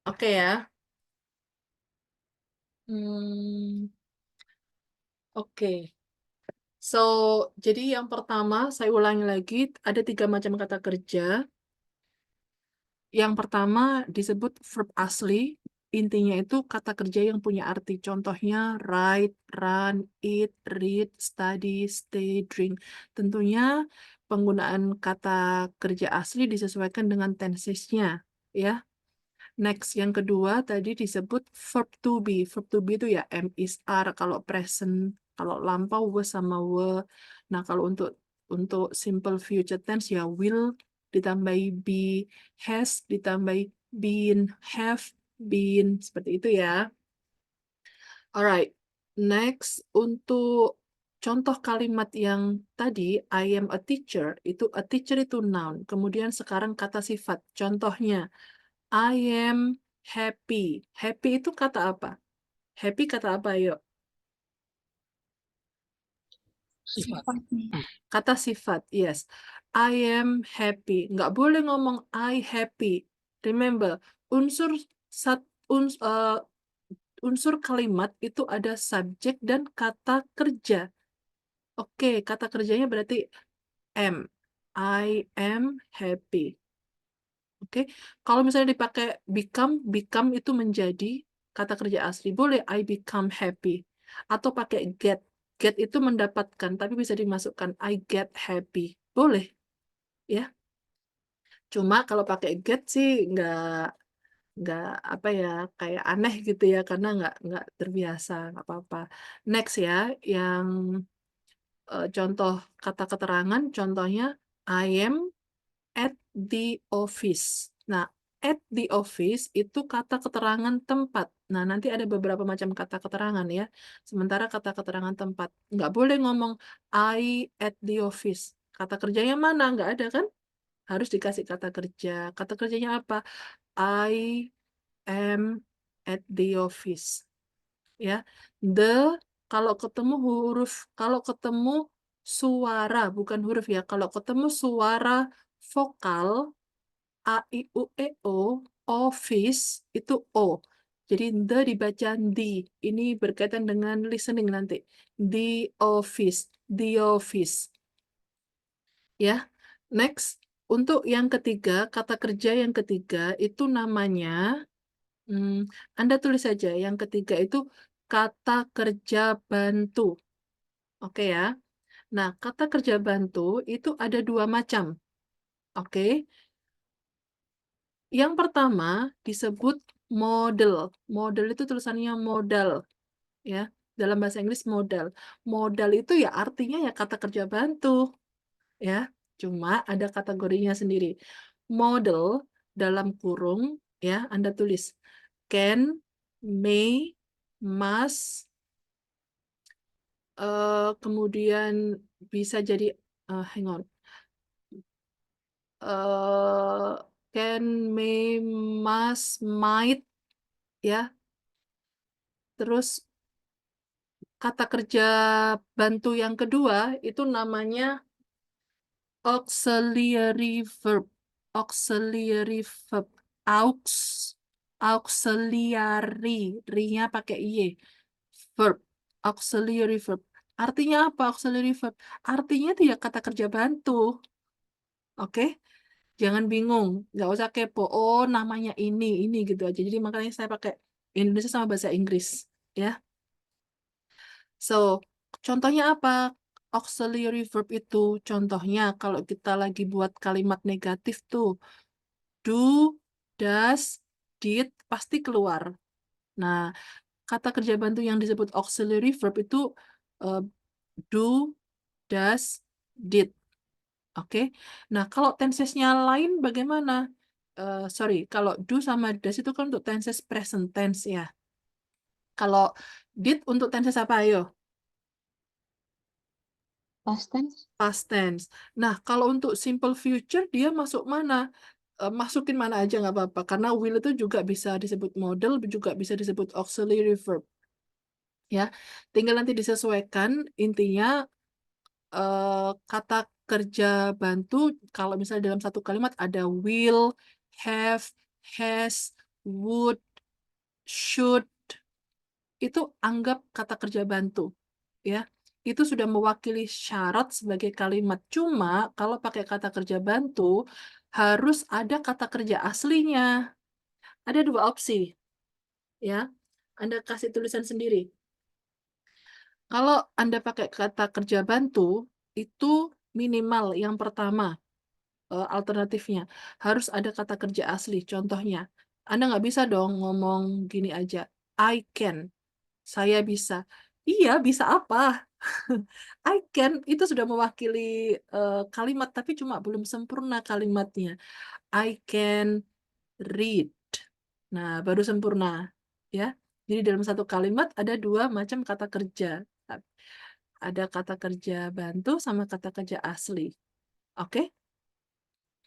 Oke ya. Hmm, oke. So, jadi yang pertama, saya ulangi lagi, ada 3 macam kata kerja. Yang pertama disebut verb asli, intinya itu kata kerja yang punya arti. Contohnya, write, run, eat, read, study, stay, drink. Tentunya penggunaan kata kerja asli disesuaikan dengan tensesnya, ya. Next, yang kedua tadi disebut verb to be. Verb to be itu ya am, is, are. Kalau present, kalau lampau was sama were. Nah, kalau untuk simple future tense ya will ditambahi be, has ditambahi been, have been. Seperti itu ya. Alright. Next, untuk contoh kalimat yang tadi, I am a teacher, itu a teacher itu noun. Kemudian sekarang kata sifat. Contohnya, I am happy. Happy itu kata apa? Happy kata apa, yuk? Sifat. Kata sifat, yes. I am happy. Nggak boleh ngomong I happy. Remember, unsur sat, uns, eh, unsur kalimat itu ada subjek dan kata kerja. Oke, kata kerjanya berarti am. I am happy. Oke, kalau misalnya dipakai become itu menjadi kata kerja asli. Boleh I become happy. Atau pakai get. Get itu mendapatkan, tapi bisa dimasukkan I get happy. Boleh, ya. Cuma kalau pakai get sih nggak apa ya, kayak aneh gitu ya, karena nggak terbiasa, nggak apa-apa. Next ya, yang contoh kata keterangan, contohnya I am at the office. Nah, at the office itu kata keterangan tempat. Nah, nanti ada beberapa macam kata keterangan ya. Sementara kata keterangan tempat. Nggak boleh ngomong I at the office. Kata kerjanya mana? Nggak ada kan? Harus dikasih kata kerja. Kata kerjanya apa? I am at the office. Ya. The, kalau ketemu suara, bukan huruf ya. Kalau ketemu suara vokal, A, I, U, E, O, office itu O. Jadi the dibaca di. Ini berkaitan dengan listening nanti. The office. The office. Ya. Next. Untuk yang ketiga, kata kerja yang ketiga itu namanya, Anda tulis saja. Yang ketiga itu kata kerja bantu. Oke ya. Nah, kata kerja bantu itu ada 2 macam. Oke. Yang pertama disebut model. Model itu tulisannya modal, ya. Dalam bahasa Inggris modal. Modal itu ya artinya ya kata kerja bantu, ya. Cuma ada kategorinya sendiri. Model dalam kurung, ya, Anda tulis can, may, must, kemudian bisa jadi, hang on, can, may, must, might, ya. Terus kata kerja bantu yang kedua itu namanya auxiliary verb. Auxiliary verb. Aux. Auxiliary. Ri-nya pakai Y. Verb. Auxiliary verb. Artinya apa auxiliary verb? Artinya itu ya kata kerja bantu. Oke? Jangan bingung. Nggak usah kepo. Oh, namanya ini gitu aja. Jadi makanya saya pakai Indonesia sama bahasa Inggris. Ya. So, contohnya apa? Auxiliary verb itu contohnya kalau kita lagi buat kalimat negatif tuh, do, does, did, pasti keluar. Nah, kata kerja bantu yang disebut auxiliary verb itu eh, do, does, did. Oke. Nah, kalau tensesnya lain bagaimana? Sorry, kalau do sama does itu kan untuk tenses present tense ya. Kalau did untuk tenses apa? Ayo. Past tense. Past tense. Nah, kalau untuk simple future dia masuk mana? Masukin mana aja nggak apa-apa. Karena will itu juga bisa disebut model, juga bisa disebut auxiliary verb. Ya, tinggal nanti disesuaikan. Intinya kata kerja bantu kalau misalnya dalam satu kalimat ada will, have, has, would, should, itu anggap kata kerja bantu, ya. Itu sudah mewakili syarat sebagai kalimat. Cuma kalau pakai kata kerja bantu, harus ada kata kerja aslinya. Ada dua opsi, ya. Anda kasih tulisan sendiri. Kalau Anda pakai kata kerja bantu, itu minimal yang pertama, alternatifnya. Harus ada kata kerja asli. Contohnya, Anda nggak bisa dong ngomong gini aja, I can, saya bisa. Iya, bisa apa? I can, itu sudah mewakili kalimat, tapi cuma belum sempurna kalimatnya. I can read. Nah, baru sempurna. Ya. Jadi dalam satu kalimat ada dua macam kata kerja. Ada kata kerja bantu sama kata kerja asli. Oke?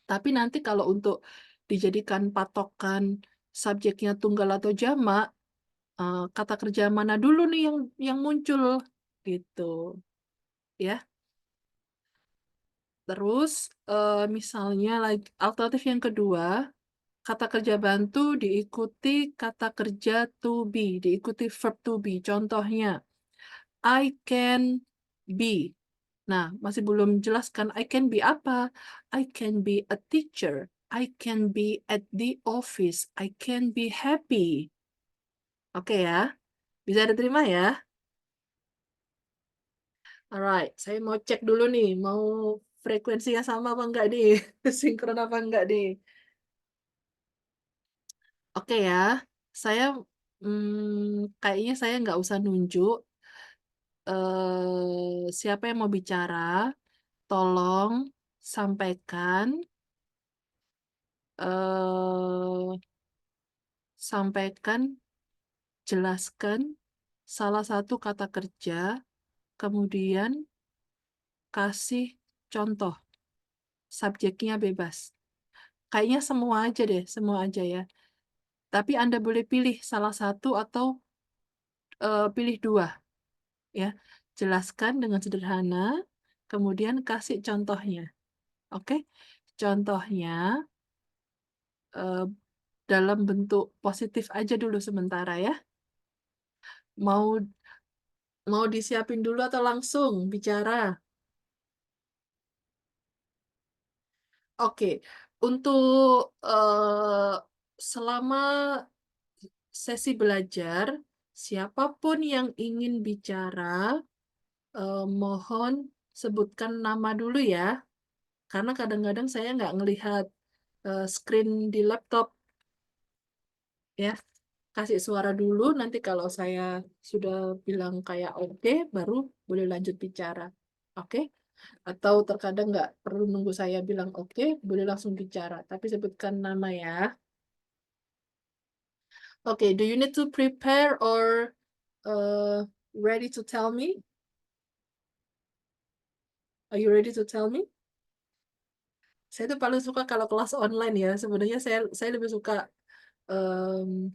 Tapi nanti kalau untuk dijadikan patokan subjeknya tunggal atau jamak, kata kerja mana dulu nih yang muncul gitu, ya. Terus misalnya lagi alternatif yang kedua, kata kerja bantu diikuti kata kerja to be, diikuti verb to be. Contohnya, I can be. Nah, masih belum jelaskan I can be apa. I can be a teacher. I can be at the office. I can be happy. Oke ya, bisa diterima ya. Alright, saya mau cek dulu nih, mau frekuensinya sama apa enggak nih, sinkron apa enggak nih. Oke ya, saya kayaknya saya nggak usah nunjuk siapa yang mau bicara. Tolong sampaikan eh sampaikan, jelaskan salah satu kata kerja, kemudian kasih contoh. Subjeknya bebas. Kayaknya semua aja deh, semua aja ya. Tapi Anda boleh pilih salah satu atau pilih dua, ya. Jelaskan dengan sederhana, kemudian kasih contohnya. Oke? Contohnya eh, dalam bentuk positif aja dulu sementara ya. Mau mau disiapin dulu atau langsung bicara? Oke, untuk selama sesi belajar, siapapun yang ingin bicara, mohon sebutkan nama dulu ya, karena kadang-kadang saya nggak ngelihat screen di laptop ya. Kasih suara dulu, nanti kalau saya sudah bilang kayak oke, baru boleh lanjut bicara. Oke? Atau terkadang nggak perlu nunggu saya bilang oke, boleh langsung bicara. Tapi sebutkan nama ya. Oke, do you need to prepare or ready to tell me? Are you ready to tell me? Saya tuh paling suka kalau kelas online ya. Sebenarnya saya lebih suka em,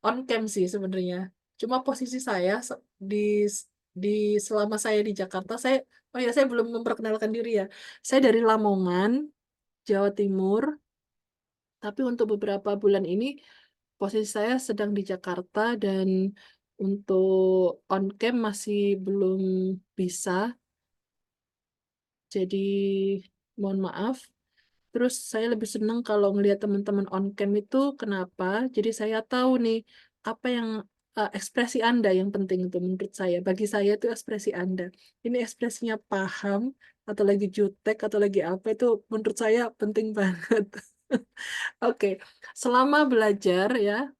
on cam sih sebenarnya. Cuma posisi saya di di selama saya di Jakarta, oh ya saya belum memperkenalkan diri ya. Saya dari Lamongan, Jawa Timur. Tapi untuk beberapa bulan ini posisi saya sedang di Jakarta dan untuk on cam masih belum bisa. Jadi mohon maaf. Terus saya lebih senang kalau ngelihat teman-teman on cam itu kenapa? Jadi saya tahu nih apa yang ekspresi Anda yang penting itu menurut saya. Bagi saya itu ekspresi Anda. Ini ekspresinya paham atau lagi jutek atau lagi apa itu menurut saya penting banget. Oke, selama belajar ya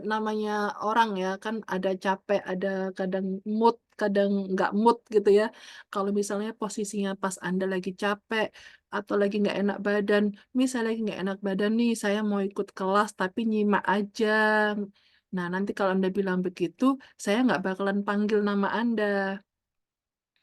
namanya orang ya kan ada capek, ada kadang mood, kadang nggak mood gitu ya. Kalau misalnya posisinya pas Anda lagi capek atau lagi nggak enak badan, misalnya lagi nggak enak badan nih, saya mau ikut kelas tapi nyimak aja. Nah, nanti kalau Anda bilang begitu, saya nggak bakalan panggil nama Anda.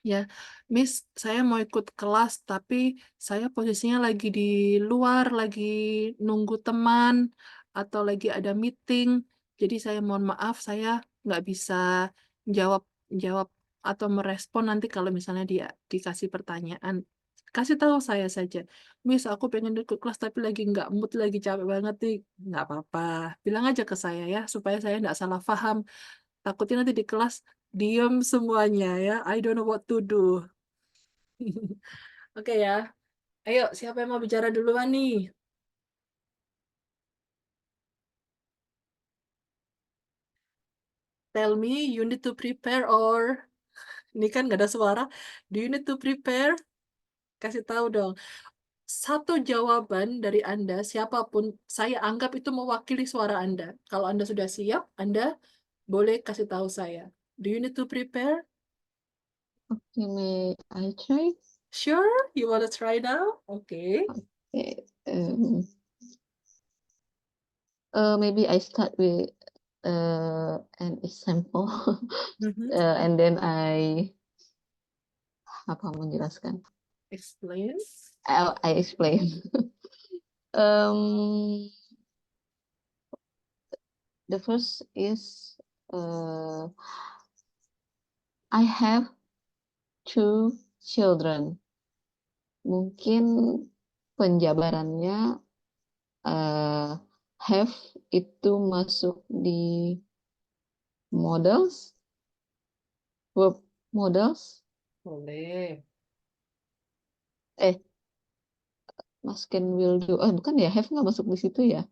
Ya, Miss, saya mau ikut kelas, tapi saya posisinya lagi di luar, lagi nunggu teman, atau lagi ada meeting. Jadi saya mohon maaf, saya nggak bisa jawab jawab atau merespon nanti kalau misalnya dia dikasih pertanyaan. Kasih tahu saya saja. Miss, aku pengen ikut kelas tapi lagi nggak mood, lagi capek banget nih. Nggak apa-apa. Bilang aja ke saya ya, supaya saya nggak salah paham. Takutnya nanti di kelas diem semuanya ya. I don't know what to do. Oke ya. Ayo, siapa yang mau bicara duluan nih? Tell me, you need to prepare or... Ini kan nggak ada suara. Do you need to prepare? Kasih tahu dong. Satu jawaban dari Anda, siapapun, saya anggap itu mewakili suara Anda. Kalau Anda sudah siap, Anda boleh kasih tahu saya. Do you need to prepare? Okay, may I try? Sure? You want to try now? Okay. Okay. Maybe I start with an example, Mhm. and then apa menjelaskan? Explain. I explain. Um, the first is I have 2 children. Mungkin penjabarannya have itu masuk di models, verb models. Boleh. Must can will do. Bukan ya, have nggak masuk di situ ya?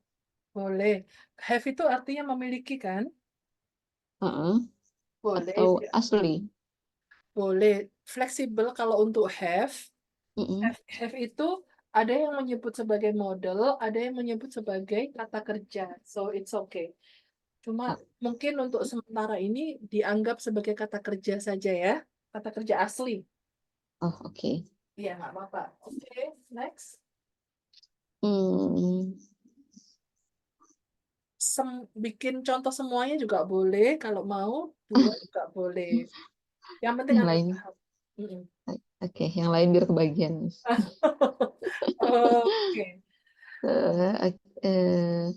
Boleh. Have itu artinya memiliki kan? Heeh. Boleh. Atau asli? Boleh. Fleksibel kalau untuk have. Mm-mm. Have itu ada yang menyebut sebagai model, ada yang menyebut sebagai kata kerja. So it's okay. Cuma Ah, mungkin untuk sementara ini dianggap sebagai kata kerja saja ya. Kata kerja asli. oh, oke. Iya, nggak apa-apa. Oke, next. Hmm, Bikin contoh semuanya juga boleh. Kalau mau, dua juga boleh. Yang penting yang Anda lain. paham. Mm-mm. Oke, yang lain biar kebagian, Miss. Oke. Eh, eh,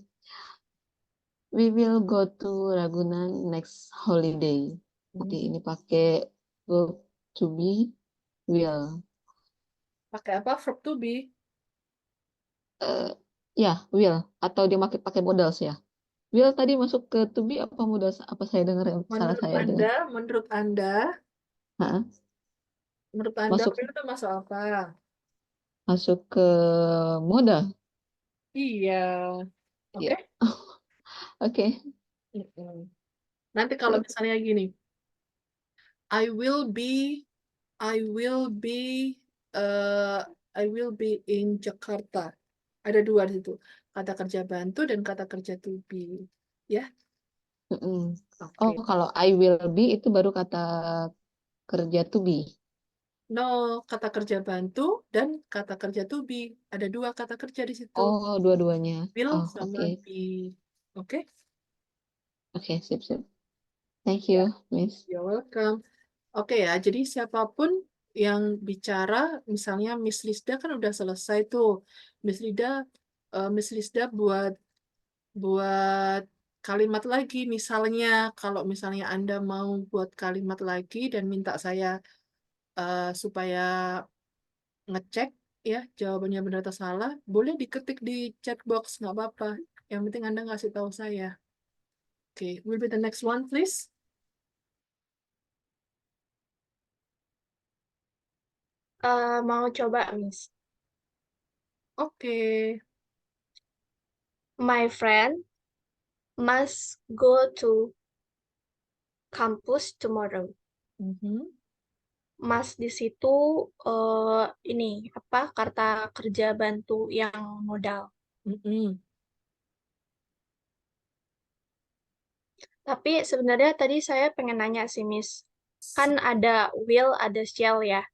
we will go to Ragunan next holiday. Nanti Hmm. ini pakai verb to be, will. Pakai apa? Verb to be. Eh, ya, will. Atau dia pakai modals ya? Will tadi masuk ke to be apa modals? Apa saya dengar ya? Salah Menurut saya dengar. Anda, menurut Anda, Hah? menurut Anda, Masuk itu masuk apa? masuk ke modal. Iya. Ya. Oke. Oke. Mm-mm. Nanti kalau misalnya gini, I will be, I will be, uh, I will be in Jakarta. Ada dua di situ, kata kerja bantu dan kata kerja to be. Ya, Mm-mm. Oh, oke. kalau I will be itu baru kata kerja to be. No, kata kerja bantu dan kata kerja to be. Ada dua kata kerja di situ. Oh, dua-duanya. Will Oh, sama oke. be. Oke? Oke, sip, sip. Thank Ya, you, Miss. you're welcome. Oke ya, jadi siapapun yang bicara, misalnya Miss Lisda kan udah selesai tuh. Miss Lisda buat buat kalimat lagi. Misalnya, kalau misalnya Anda mau buat kalimat lagi dan minta saya supaya ngecek ya jawabannya benar atau salah, boleh diketik di chat box, nggak apa-apa. Yang penting Anda ngasih tahu saya. Oke, will be the next one, please. Mau coba, Miss. Oke. My friend must go to campus tomorrow. Mhm. Mas di situ ini apa kata kerja bantu yang modal. Mm-mm. Tapi sebenarnya tadi saya pengen nanya sih, Miss. Kan ada will, ada shall ya.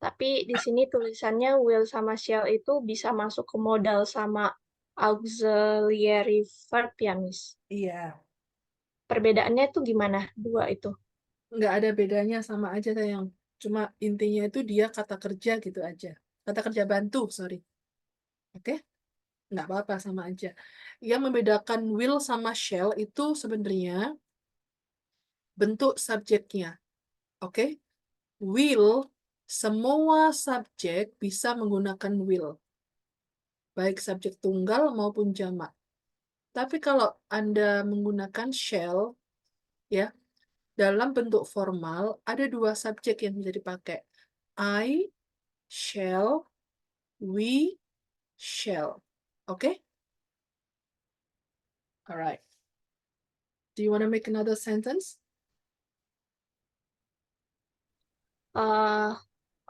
Tapi di sini tulisannya will sama shall itu bisa masuk ke modal sama auxiliary verb ya, Miss. Iya. Perbedaannya itu gimana dua itu? Nggak ada bedanya, sama aja yang cuma intinya itu dia kata kerja gitu aja, kata kerja bantu, sorry. Oke, nggak apa-apa, sama aja. Yang membedakan will sama shall itu sebenarnya bentuk subjeknya. Oke, will Semua subjek bisa menggunakan will, baik subjek tunggal maupun jamak. Tapi kalau Anda menggunakan shall, ya, dalam bentuk formal ada dua subjek yang bisa dipakai. I shall, we shall. Oke? Alright. Do you want to make another sentence?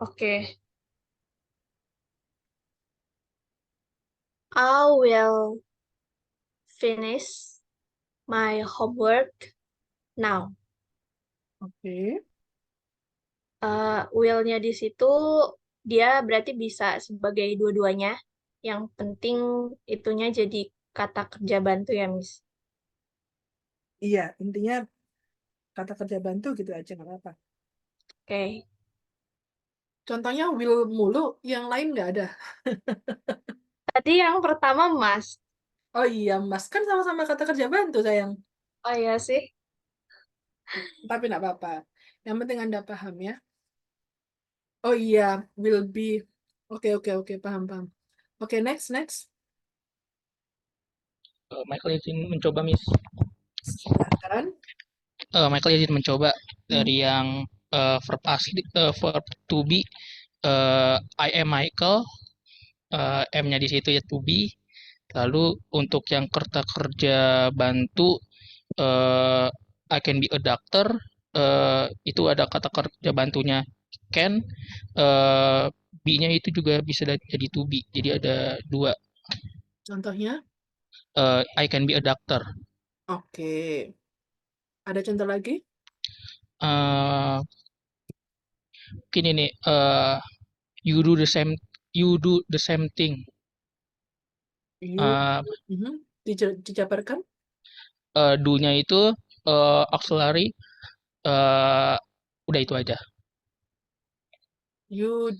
Oke. I will finish my homework now. Oke. Will-nya di situ dia berarti bisa sebagai dua-duanya. Yang penting itunya jadi kata kerja bantu ya, Miss. Iya, intinya kata kerja bantu gitu aja nggak apa-apa. Oke. Contohnya will mulu, yang lain nggak ada. Tadi yang pertama Mas. Oh iya, Mas, kan sama-sama kata kerja bantu, sayang. Oh iya sih. Tapi nggak apa-apa. Yang penting Anda paham ya. Oh iya, will be. Oke, oke, oke, paham, paham. Oke, next. Michael izin mencoba, Miss. Silakan. Michael izin mencoba dari yang verb asli, verb to be. I am Michael, M-nya di situ ya to be. Lalu untuk yang kata kerja bantu, I can be a doctor, itu ada kata kerja bantunya can, be-nya itu juga bisa jadi to be. Jadi ada dua, Contohnya? I can be a doctor. Oke. Ada contoh lagi? Eh, Mungkin ini, you do the same thing. You. Dijabarkan? Do-nya itu auxiliary, udah itu aja. You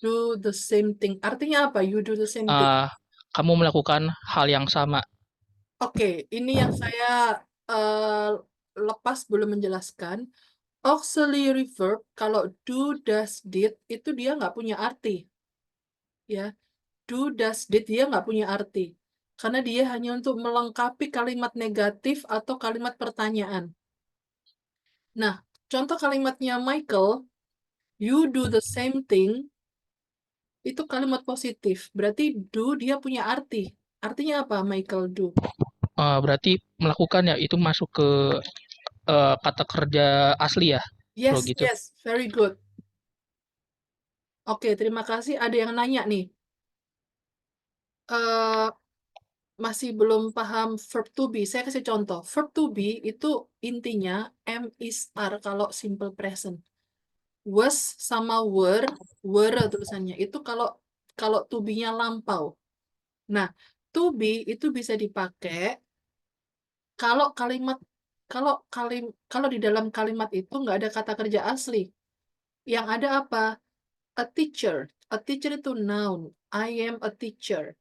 do the same thing. Artinya apa? You do the same thing. Kamu melakukan hal yang sama. Oke, ini yang saya lepas belum menjelaskan. Auxiliary verb, kalau do, does, did, itu dia nggak punya arti. Ya, do, does, did, dia nggak punya arti. Karena dia hanya untuk melengkapi kalimat negatif atau kalimat pertanyaan. Nah, contoh kalimatnya Michael, you do the same thing, itu kalimat positif. Berarti do dia punya arti. Artinya apa Michael do? Berarti melakukan ya itu masuk ke kata kerja asli ya, kalau Yes, gitu. yes, very good. Oke, terima kasih. Ada yang nanya nih. eh Masih belum paham verb to be. Saya kasih contoh. Verb to be itu intinya am, is, are kalau simple present. Was sama were tulisannya. Itu kalau kalau to be-nya lampau. Nah, to be itu bisa dipakai kalau kalau di dalam kalimat itu nggak ada kata kerja asli. Yang ada apa? A teacher. A teacher itu noun. I am a teacher.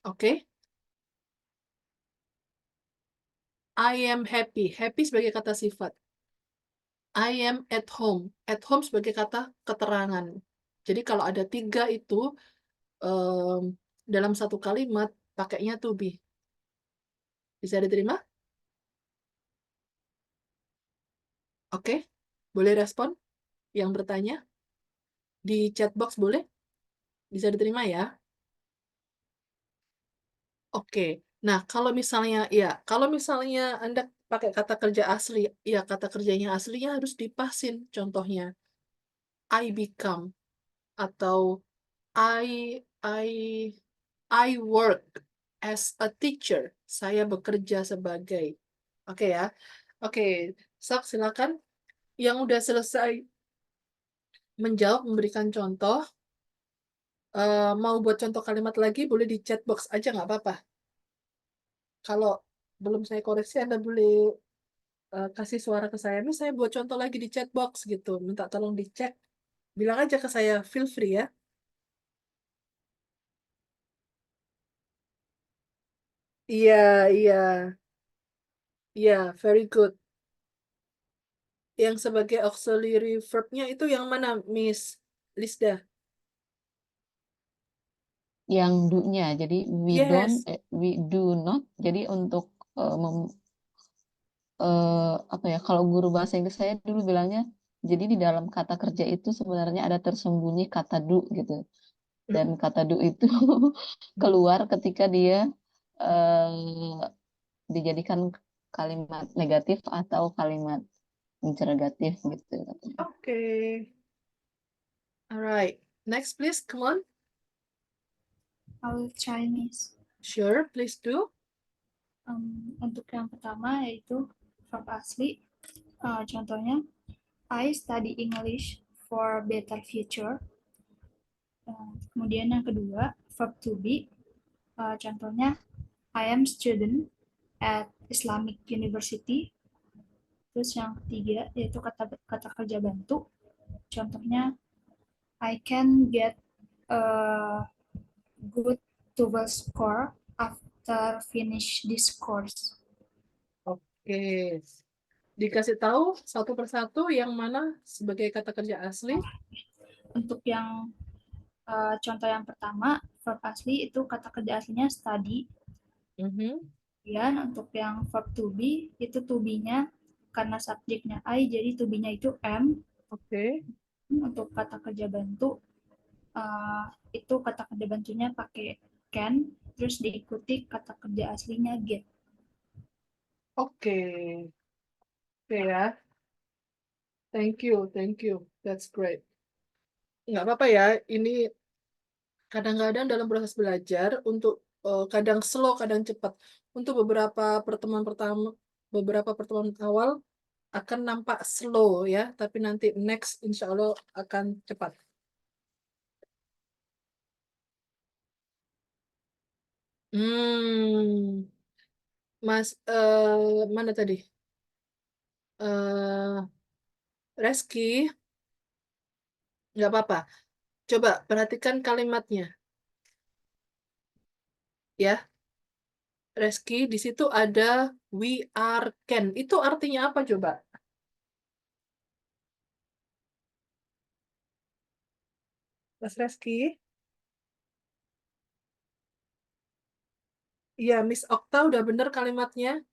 Oke? I am happy. Happy sebagai kata sifat. I am at home. At home sebagai kata keterangan. Jadi kalau ada tiga itu em, dalam satu kalimat pakainya to be. Bisa diterima? Oke? Boleh respon yang bertanya? Di chat box boleh? Bisa diterima ya? Oke. Nah, kalau misalnya Anda pakai kata kerja asli, ya kata kerjanya aslinya harus dipasin. Contohnya, I become atau I I I work as a teacher. Saya bekerja sebagai. Oke ya. Oke, Sok silakan. Yang udah selesai menjawab, memberikan contoh, mau buat contoh kalimat lagi, boleh di chat box aja nggak apa-apa. Kalau belum saya koreksi, Anda boleh kasih suara ke saya. Ini saya buat contoh lagi di chat box gitu. Minta tolong dicek. Bilang aja ke saya, feel free ya. Iya, iya, iya, very good. Yang sebagai auxiliary verb-nya itu yang mana, Miss? Lisda. Yang do-nya. Jadi Yes. we do not. Jadi untuk apa ya? Kalau guru bahasa Inggris saya dulu bilangnya, jadi di dalam kata kerja itu sebenarnya ada tersembunyi kata do gitu. Dan kata do itu keluar ketika dia dijadikan kalimat negatif atau kalimat interrogatif gitu. Okay. Alright. Next, please. Come on. I will try, Miss. Sure, please do. Untuk yang pertama yaitu verb asli. Contohnya, I study English for better future. Kemudian yang kedua, verb to be. Contohnya, I am student at Islamic University. Terus yang ketiga yaitu kata kerja bantu. Contohnya, I can get a good 12 score after finish this course. Oke. Dikasih tahu satu persatu yang mana sebagai kata kerja asli. Untuk yang contoh yang pertama, verb asli itu kata kerja aslinya study. Kemudian untuk yang verb to be, itu to be-nya karena subjeknya I, jadi to be-nya itu am. Oke. Untuk kata kerja bantu, itu kata kerja bantunya pakai can, terus diikuti kata kerja aslinya get. Oke. Oke ya. Thank you, thank you. That's great. Nggak apa-apa ya, ini kadang-kadang dalam proses belajar untuk kadang slow, kadang cepat. Untuk beberapa pertemuan awal akan nampak slow ya, tapi nanti next insya Allah akan cepat. Mas, mana tadi? Reski, nggak apa-apa. Coba perhatikan kalimatnya. Ya, Reski, di situ ada we are can. Itu artinya apa coba? Mas Reski? Iya, Miss Okta udah bener kalimatnya.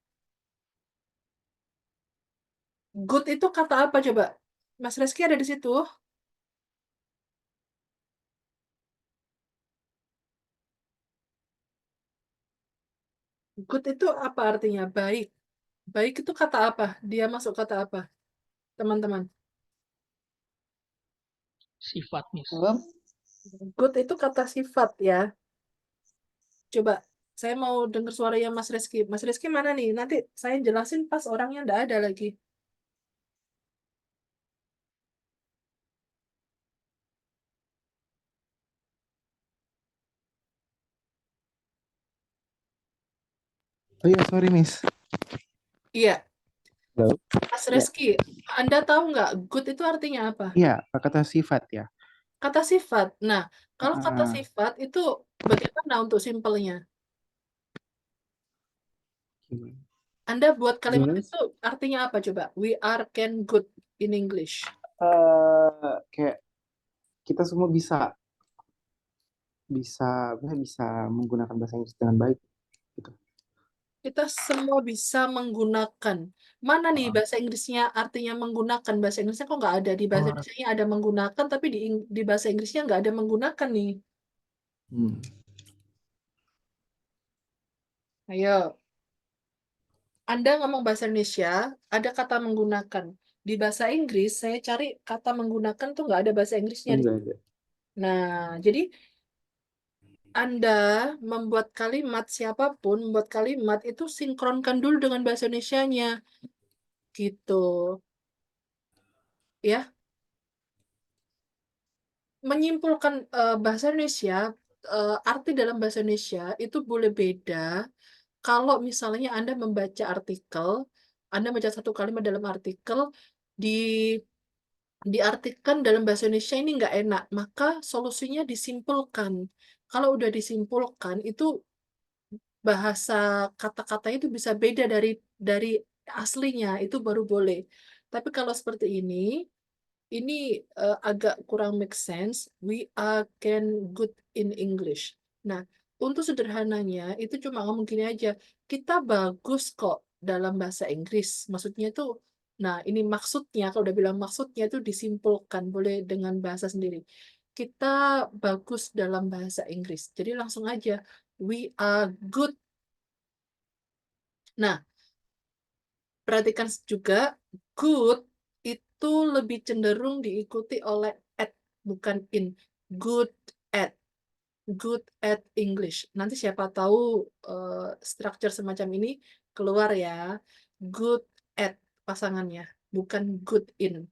Good itu kata apa coba? Mas Reski ada di situ. Good itu apa artinya? Baik. Baik itu kata apa? Dia masuk kata apa? Teman-teman. Sifat, Miss. Good itu kata sifat ya. Coba, saya mau dengar suaranya Mas Reski. Mas Reski mana nih? Nanti saya jelasin pas orangnya nggak ada lagi. Oh iya, sorry Miss. Iya. Halo. Mas Reski, Anda tahu nggak good itu artinya apa? Iya, kata sifat ya. Kata sifat. Nah, kalau kata Ah, sifat itu bagaimana untuk simpelnya? gimana? Anda buat kalimat Gimana? itu artinya apa coba? We are can good in English. Kayak kita semua bisa menggunakan bahasa Inggris dengan baik gitu. Kita semua bisa menggunakan. Mana nih bahasa Inggrisnya artinya menggunakan? Bahasa Inggrisnya kok nggak ada? Di bahasa Inggrisnya ada menggunakan, tapi di bahasa Inggrisnya nggak ada menggunakan nih. Ayo. Anda ngomong bahasa Indonesia, ada kata menggunakan. Di bahasa Inggris, saya cari kata menggunakan tuh nggak ada bahasa Inggrisnya. Enggak ada. Nah, jadi Anda membuat kalimat, siapapun membuat kalimat itu sinkronkan dulu dengan bahasa Indonesianya. Gitu. Ya, menyimpulkan bahasa Indonesia, arti dalam bahasa Indonesia itu boleh beda kalau misalnya Anda membaca artikel, Anda membaca satu kalimat dalam artikel, di diartikan dalam bahasa Indonesia ini nggak enak, maka solusinya disimpulkan. Kalau udah disimpulkan, itu bahasa kata-kata itu bisa beda dari aslinya, itu baru boleh. Tapi kalau seperti ini, ini agak kurang make sense. We are can good in English. Nah, untuk sederhananya itu cuma ngomong gini aja. Kita bagus kok dalam bahasa Inggris. Maksudnya itu, nah ini maksudnya, kalau udah bilang maksudnya itu disimpulkan, boleh dengan bahasa sendiri. Kita bagus dalam bahasa Inggris. Jadi langsung aja, we are good. Nah, perhatikan juga, good itu lebih cenderung diikuti oleh at, bukan in. Good at. Good at English. Nanti siapa tahu structure semacam ini keluar ya. Good at pasangannya, bukan good in.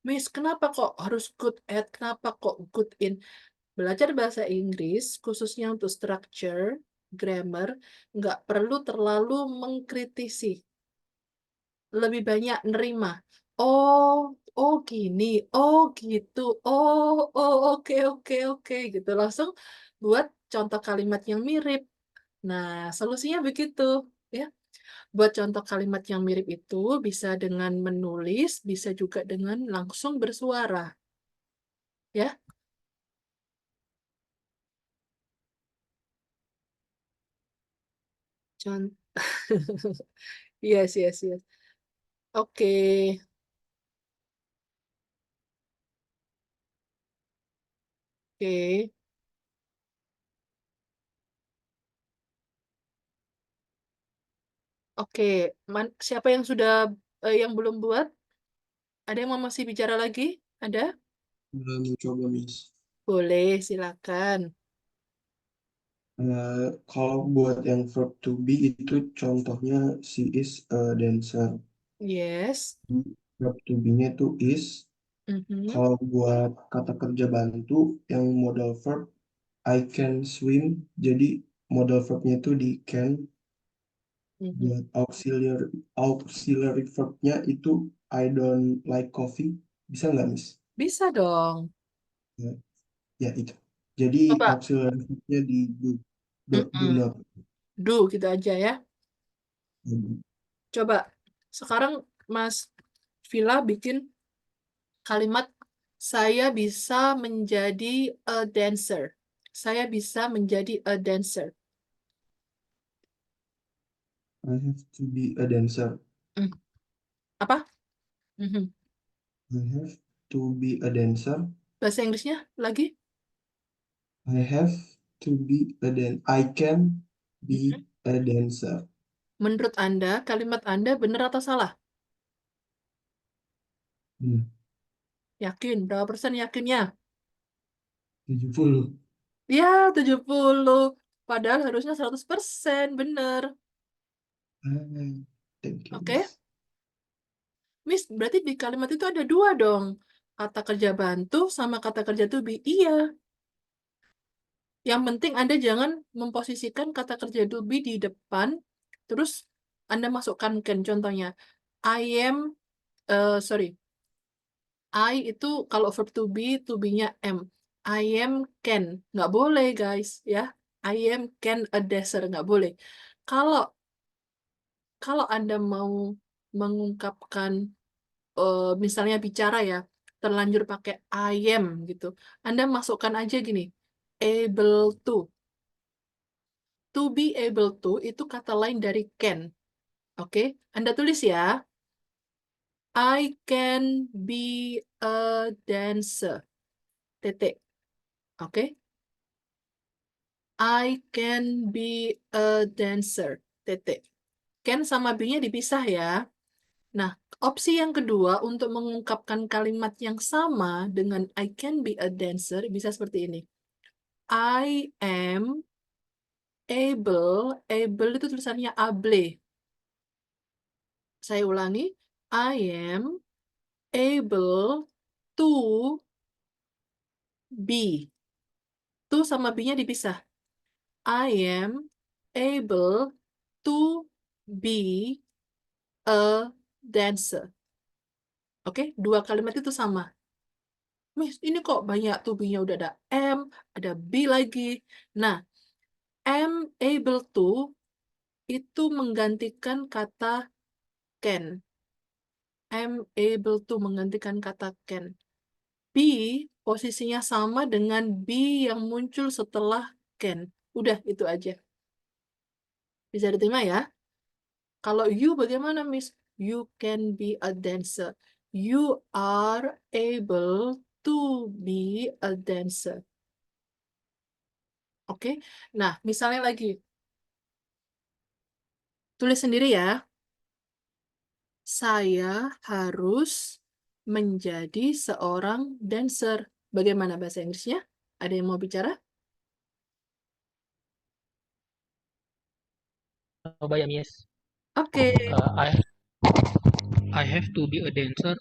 Miss, kenapa kok harus good at? Kenapa kok good in? Belajar bahasa Inggris, khususnya untuk structure, grammar, nggak perlu terlalu mengkritisi. Lebih banyak nerima. Oh, oh gini, oh gitu, oh oke oke oke gitu. Langsung buat contoh kalimat yang mirip. Nah, solusinya begitu ya. Buat contoh kalimat yang mirip itu bisa dengan menulis, bisa juga dengan langsung bersuara. Ya. Contoh. Yes, yes, yes. Oke. Oke. Oke. Siapa yang sudah yang belum buat? Ada yang mau masih bicara lagi? Ada? Mau coba, Miss. Boleh, silakan. Kalau buat yang verb to be itu contohnya she is a dancer. Yes. Verb to be-nya itu is. Mhm. Kalau buat kata kerja bantu yang modal verb I can swim, jadi modal verbnya itu di can. Mhm. Buat auxiliary verbnya itu I don't like coffee, bisa nggak, Miss? Bisa dong. Ya, ya itu. Jadi Coba. auxiliary verbnya di do Mm-mm. not. Do gitu aja ya. Coba. Sekarang Mas Villa bikin kalimat saya bisa menjadi a dancer. Saya bisa menjadi a dancer. I have to be a dancer. Mm. Apa? Mhm. I have to be a dancer. Bahasa Inggrisnya lagi? I have to be a dancer. I can be Mhm. a dancer. Menurut Anda, kalimat Anda benar atau salah? Benar. Yakin? Berapa persen yakinnya? 70. Ya, 70. Padahal harusnya 100%. Benar. Thank you, Oke? Miss. Miss, berarti di kalimat itu ada dua dong. Kata kerja bantu sama kata kerja to be. Iya. Yang penting Anda jangan memposisikan kata kerja to be di depan, terus Anda masukkan can. Contohnya, I am, sorry, I itu kalau verb to be-nya am. I am can. Nggak boleh, guys. Ya. I am can a dancer. Nggak boleh. Kalau kalau Anda mau mengungkapkan misalnya bicara ya, terlanjur pakai I am gitu. Anda masukkan aja gini, able to. To be able to itu kata lain dari can. Oke, Anda tulis ya. I can be a dancer. Titik. Oke. I can be a dancer. Titik. Can sama be-nya dipisah ya. Nah, opsi yang kedua untuk mengungkapkan kalimat yang sama dengan I can be a dancer bisa seperti ini. I am able itu tulisannya able. Saya ulangi, I am able to be. To sama be-nya dipisah. I am able to be a dancer. Oke, dua kalimat itu sama. Miss, ini kok banyak to be-nya udah ada am, ada be lagi. Nah, am able to itu menggantikan kata can. am able to menggantikan kata can. Be posisinya sama dengan be yang muncul setelah can. Udah, itu aja. Bisa diterima ya? Kalau you bagaimana, Miss? You can be a dancer. You are able to be a dancer. Oke? Nah, misalnya lagi. Tulis sendiri ya. Saya harus menjadi seorang dancer. Bagaimana bahasa Inggrisnya? Ada yang mau bicara? Coba ya, Miss. Oke, I have to be a dancer.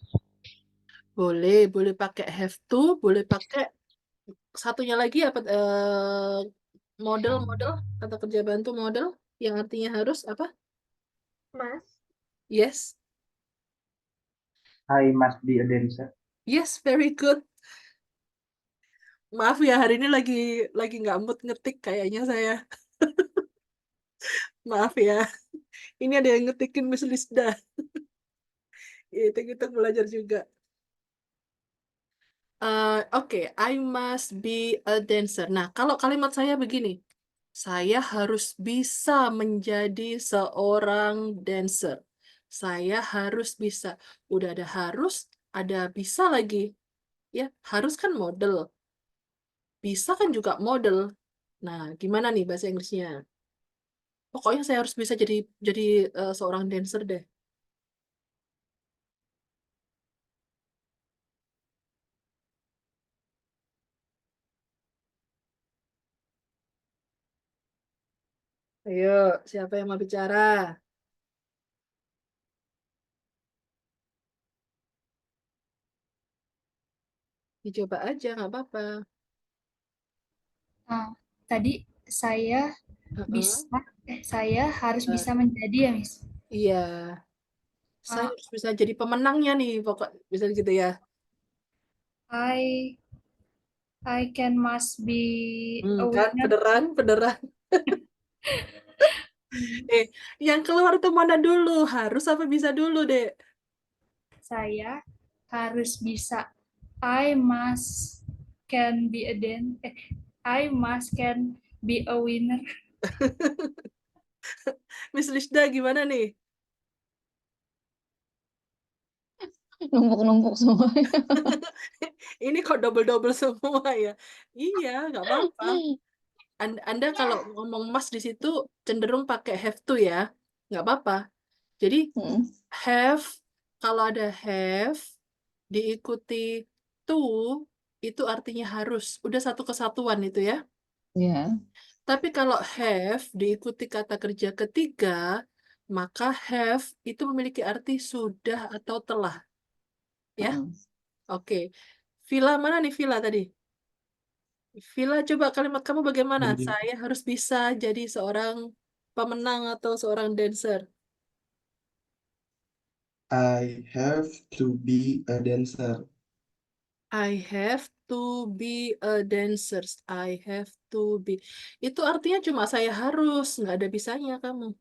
boleh pakai have to, boleh pakai satunya lagi apa model kata kerja bantu model yang artinya harus apa? Mas, Yes, I must be a dancer. yes, very good. Maaf ya, hari ini lagi nggak mood ngetik kayaknya saya. Maaf ya. Ini ada yang ngetikin Miss Lisda. Itu belajar juga. Oke, I must be a dancer. Nah, kalau kalimat saya begini, saya harus bisa menjadi seorang dancer. Saya harus bisa. Udah ada harus, ada bisa lagi. Ya, harus kan model. Bisa kan juga model. Nah, gimana nih bahasa Inggrisnya? Pokoknya saya harus bisa jadi seorang dancer deh. Ayo, siapa yang mau bicara? Dicoba aja, nggak apa-apa. Nah, tadi saya Heeh. saya harus Eh, bisa menjadi ya, Miss. Iya, saya Ah, harus bisa jadi pemenangnya nih, pokok bisa gitu ya. I must be a Kan, winner. beneran. Eh, yang keluar itu mana dulu? Harus apa bisa dulu, Dek? Saya harus bisa. I must I must can be a winner. Miss Lisda gimana nih? Numpuk-numpuk semua. Ini kok double-double semua ya? Iya, nggak apa-apa. Anda kalau ngomong mas di situ cenderung pakai have to ya, nggak apa-apa. Jadi Mm, have, kalau ada have diikuti to, itu artinya harus. Udah satu kesatuan itu ya. Ya. Tapi kalau have diikuti kata kerja ketiga, maka have itu memiliki arti sudah atau telah. Ya, Mm. oke. Villa mana nih Villa tadi? Villa, coba kalimat kamu bagaimana? Jadi Saya harus bisa jadi seorang pemenang atau seorang dancer. I have to be a dancer. I have to be a dancer. I have to be. Itu artinya cuma saya harus, nggak ada bisanya kamu.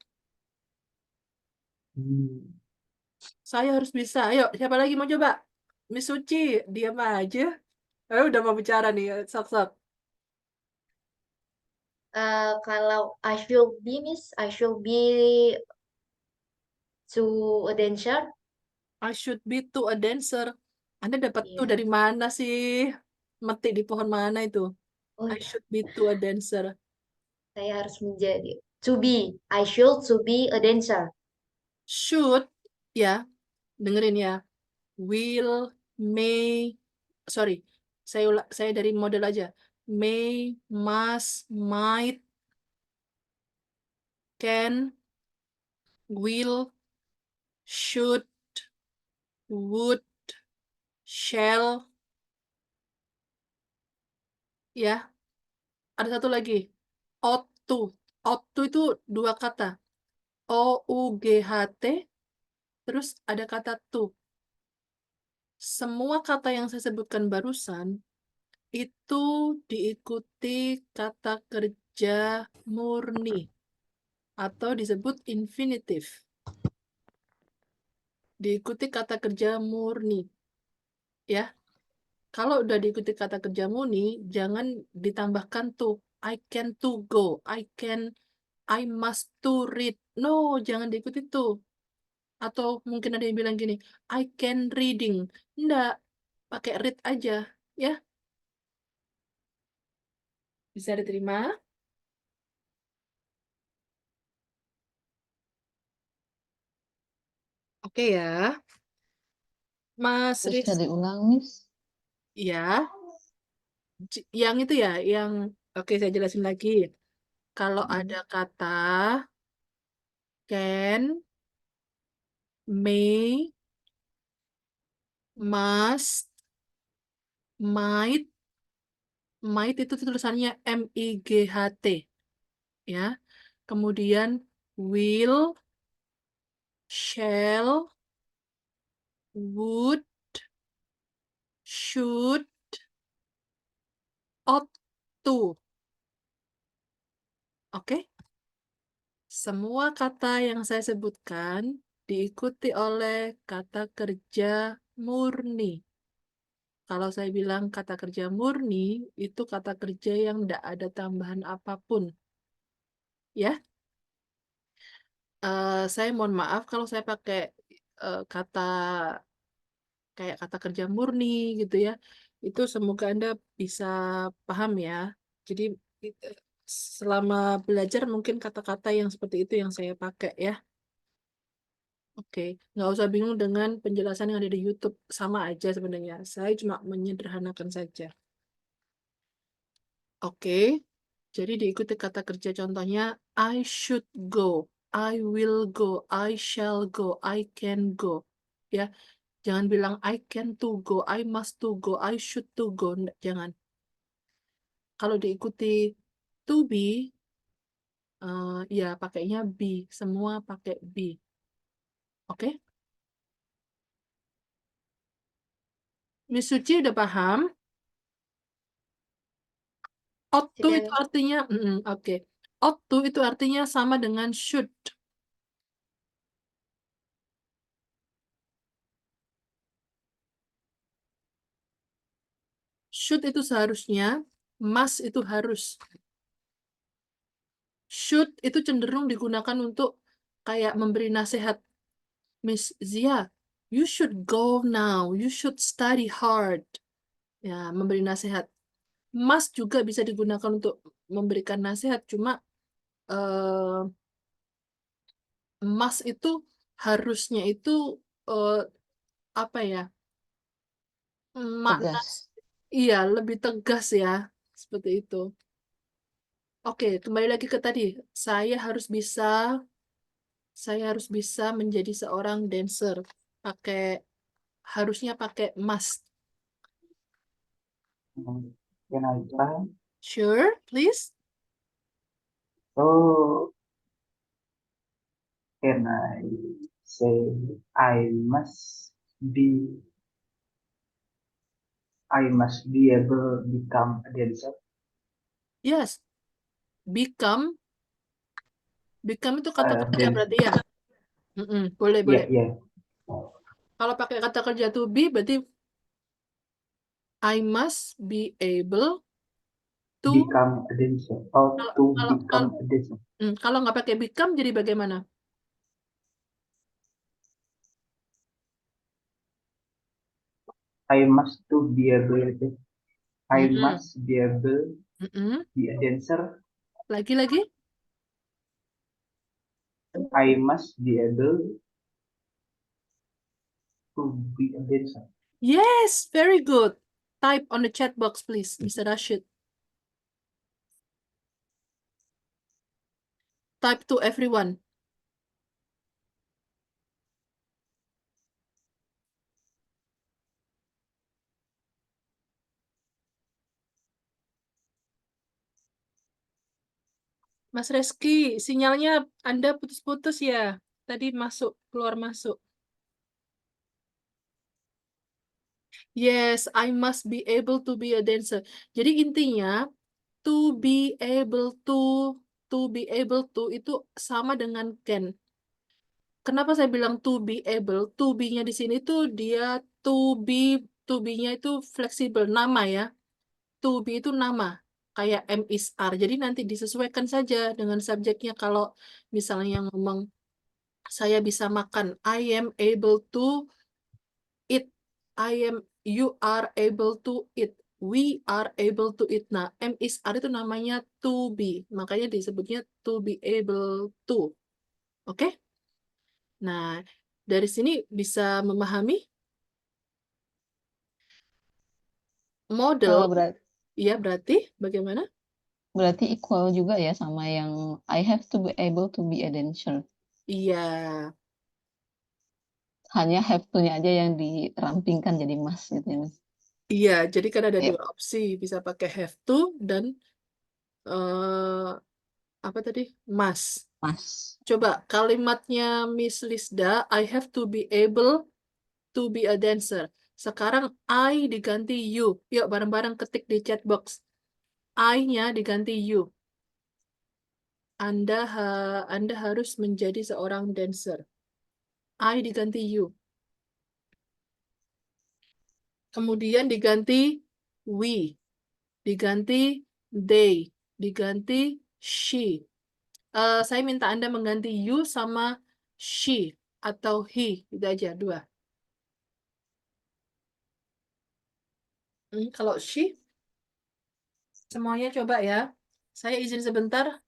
Hmm. Saya harus bisa. Ayo, siapa lagi mau coba? Miss Suci, diam aja. Udah mau bicara nih, sok-sok. Kalau I should be, Miss, I should be to a dancer. I should be to a dancer. Anda dapat tuh Iya. dari mana sih? Metik di pohon mana itu? Oh I ya, should be to a dancer. saya harus menjadi. To be. I should to be a dancer. Should, ya, dengerin ya. Will, may, sorry, saya dari model aja. May, must, might, can, will, should, would, shall, ya. Ada satu lagi. Ought to. Ought to itu dua kata. O-U-G-H-T, terus ada kata to. Semua kata yang saya sebutkan barusan itu diikuti kata kerja murni atau disebut infinitif. diikuti kata kerja murni. Ya, kalau udah diikuti kata kerja murni, jangan ditambahkan to. I can to go. I must to read. No, jangan diikuti to. Atau mungkin ada yang bilang gini, I can reading. Nggak, pakai read aja. Ya, bisa diterima? Oke ya. Mas Bisa Riz, diulang, Miss? ya, yang itu ya, yang oke saya jelasin lagi. Kalau ada kata can, may, must, might itu tulisannya MIGHT ya. Kemudian will, shall, would, should, ought to. Oke? Semua kata yang saya sebutkan diikuti oleh kata kerja murni. Kalau saya bilang kata kerja murni, itu kata kerja yang tidak ada tambahan apapun. Ya, saya mohon maaf kalau saya pakai kata kayak kata kerja murni gitu ya. Itu semoga Anda bisa paham ya. Jadi it- selama belajar mungkin kata-kata yang seperti itu yang saya pakai ya. Oke, nggak usah bingung dengan penjelasan yang ada di YouTube. Sama aja sebenarnya. Saya cuma menyederhanakan saja. Oke, jadi diikuti kata kerja contohnya I should go, I will go, I shall go, I can go. Ya, jangan bilang I can to go, I must to go, I should to go. Nggak, jangan. Kalau diikuti to be, ya pakainya be. Semua pakai be. Oke? Miss Suci udah paham? Ought to itu Sudah. artinya, oke. Ought to itu artinya sama dengan should. Should itu seharusnya, must itu harus. Should itu cenderung digunakan untuk kayak memberi nasihat. Miss Zia, you should go now. You should study hard. Ya, memberi nasihat. Must juga bisa digunakan untuk memberikan nasihat. Cuma eh, must itu harusnya itu eh, apa ya? Makna, Tegas. iya lebih tegas ya. Seperti itu. Oke, kembali lagi ke tadi. Saya harus bisa Saya harus bisa menjadi seorang dancer. Harusnya pakai must. Can I try? Sure, please. So, can I say be I must be able to become a dancer? Yes. Become itu kata Uh, kerja then, berarti ya. Boleh, boleh. yeah. Kalau pakai kata kerja to be berarti I must be able to Become a dancer or kalau to kalau become a dancer. kalau nggak pakai become jadi bagaimana? I must to be able I Mm-mm. must be able Mm-mm. be a dancer. Lagi-lagi? I must be able to be a dancer. Yes, very good. Type on the chat box, please, Mr. Rashid. Type to everyone. Mas Reski, sinyalnya Anda putus-putus ya. Tadi masuk, keluar masuk. Yes, I must be able to be a dancer. Jadi intinya, to be able to be able to itu sama dengan can. Kenapa saya bilang to be able? To be-nya di sini tuh dia to be-nya itu fleksibel, nama ya. To be itu nama, kayak am is are. Jadi nanti disesuaikan saja dengan subjeknya. Kalau misalnya ngomong saya bisa makan, I am able to eat. You are able to eat. We are able to eat. Nah, am is are itu namanya to be. Makanya disebutnya to be able to. Oke? Nah, dari sini bisa memahami model. Berarti Ya, berarti bagaimana? berarti equal juga ya sama yang I have to be able to be a dancer. Iya, Hanya have to-nya aja yang dirampingkan jadi must gitu ya, Miss. iya. Jadi kan ada Ya, dua opsi. Bisa pakai have to dan apa tadi? Must. must. Coba kalimatnya Miss Lisda, I have to be able to be a dancer. Sekarang I diganti you. Yuk bareng-bareng ketik di chat box. I-nya diganti you. Anda harus menjadi seorang dancer. I diganti you. Kemudian diganti we. Diganti they. Diganti she. Saya minta Anda mengganti you sama she atau he. Itu aja, dua. Kalau she, semuanya coba ya. Saya izin sebentar.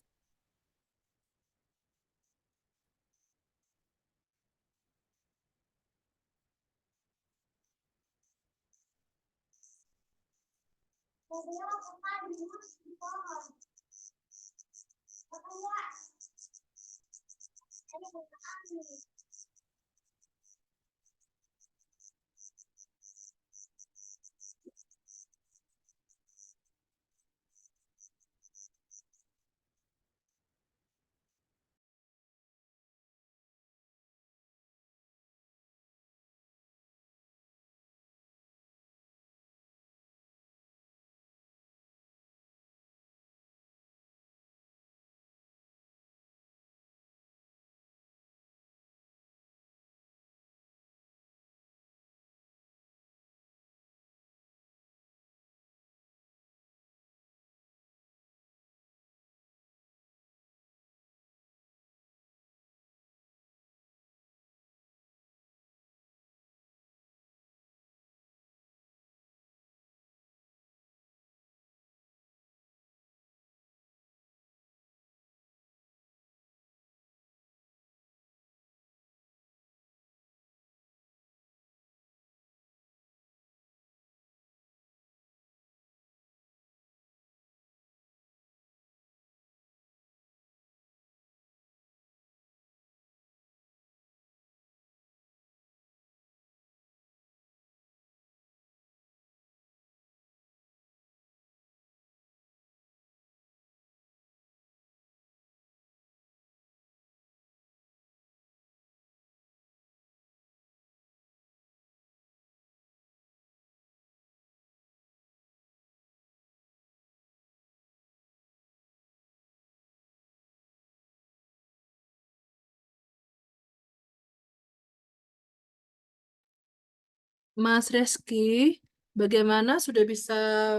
Mas Reski, bagaimana sudah bisa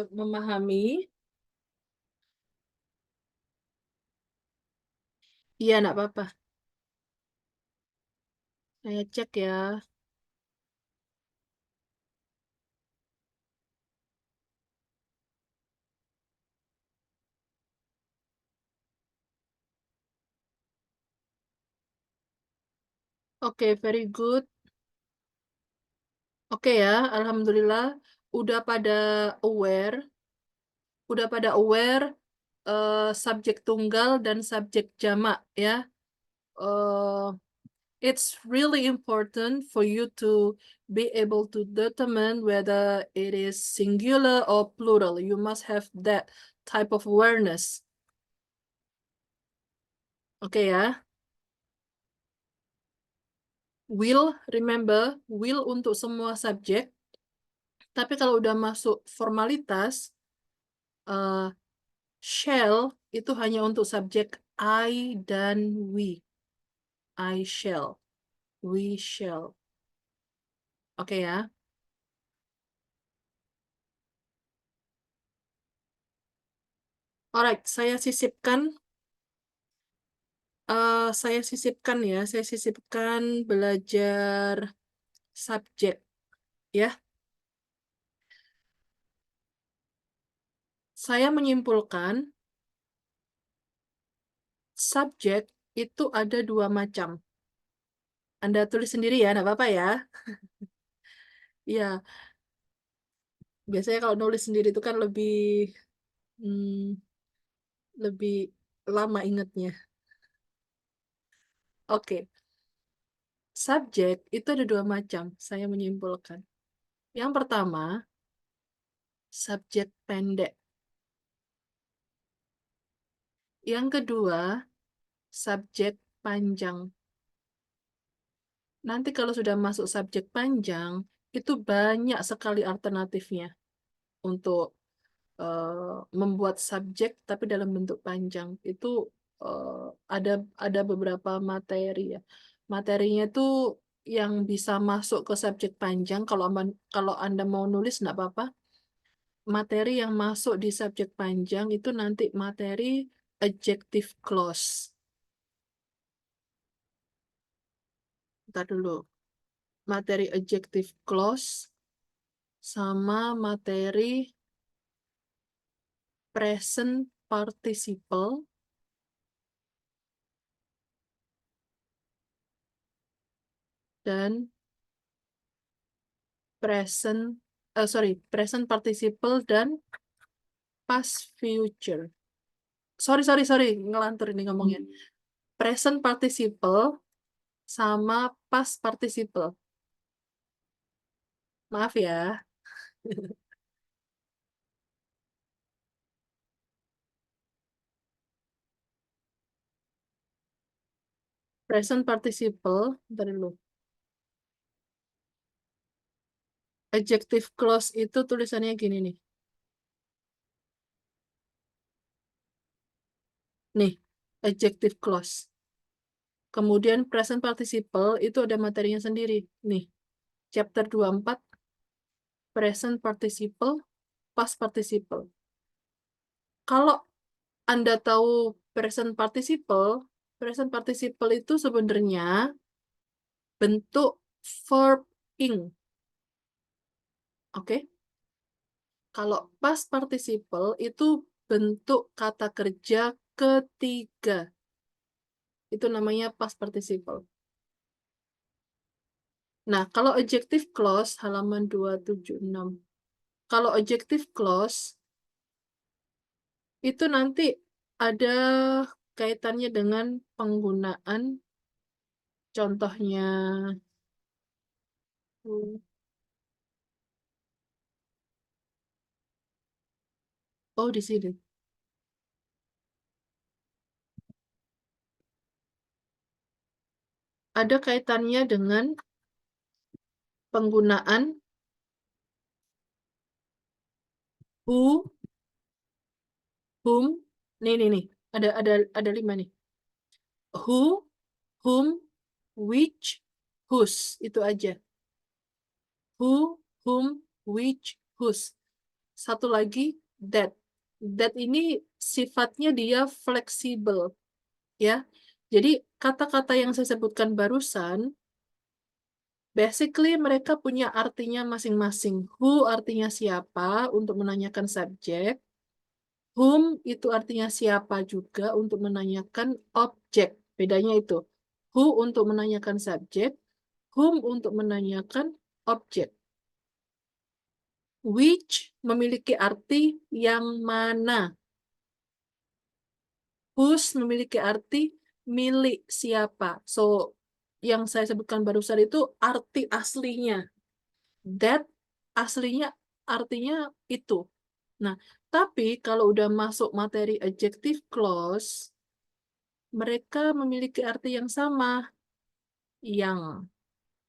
memahami? Iya, enggak apa-apa. Saya cek ya. Oke, very good. Oke ya, Alhamdulillah. Udah pada aware. Udah pada aware subjek tunggal dan subjek jamak ya. It's really important for you to be able to determine whether it is singular or plural. You must have that type of awareness. Oke ya. Will, remember, will untuk semua subjek. Tapi kalau udah masuk formalitas, shall itu hanya untuk subjek I dan we. I shall. We shall. Oke ya. Alright, saya sisipkan saya sisipkan belajar subjek ya. Saya menyimpulkan subjek itu ada dua macam. Anda tulis sendiri ya, enggak apa-apa ya. Iya, biasanya kalau nulis sendiri itu kan hmm, lebih lama ingatnya. Oke, subjek itu ada dua macam, saya menyimpulkan. Yang pertama, subjek pendek. Yang kedua, subjek panjang. Nanti kalau sudah masuk subjek panjang, itu banyak sekali alternatifnya untuk membuat subjek tapi dalam bentuk panjang. Itu eh, ada ada beberapa materi ya. Materinya itu yang bisa masuk ke subjek panjang. Kalau Anda mau nulis enggak apa-apa. Materi yang masuk di subjek panjang itu nanti materi adjective clause. Ntar dulu. Materi adjective clause sama materi present participle dan present participle dan past future. Sorry, ngelantur ini ngomongnya. Present participle sama past participle. Maaf ya. Present participle, bentar dulu. Adjective clause itu tulisannya gini nih. Nih, adjective clause. Kemudian present participle itu ada materinya sendiri. Nih, chapter 24, present participle, past participle. Kalau Anda tahu present participle itu sebenarnya bentuk verb ing. Oke? Kalau past participle itu bentuk kata kerja ketiga. Itu namanya past participle. Nah, kalau adjective clause halaman 276. Kalau adjective clause itu nanti ada kaitannya dengan penggunaan contohnya. Oh, di sini. Ada kaitannya dengan penggunaan who, whom. Nih. Ada 5 nih. Who, whom, which, whose. Itu aja. Who, whom, which, whose. Satu lagi, that. That ini sifatnya dia fleksibel. Ya. Jadi kata-kata yang saya sebutkan barusan, basically mereka punya artinya masing-masing. Who artinya siapa untuk menanyakan subjek. Whom itu artinya siapa juga untuk menanyakan objek. Bedanya itu. Who untuk menanyakan subjek. Whom untuk menanyakan objek. Which memiliki arti yang mana. Whose memiliki arti milik siapa. So, yang saya sebutkan barusan itu arti aslinya. That aslinya artinya itu. Nah, tapi kalau udah masuk materi adjective clause, mereka memiliki arti yang sama. Yang,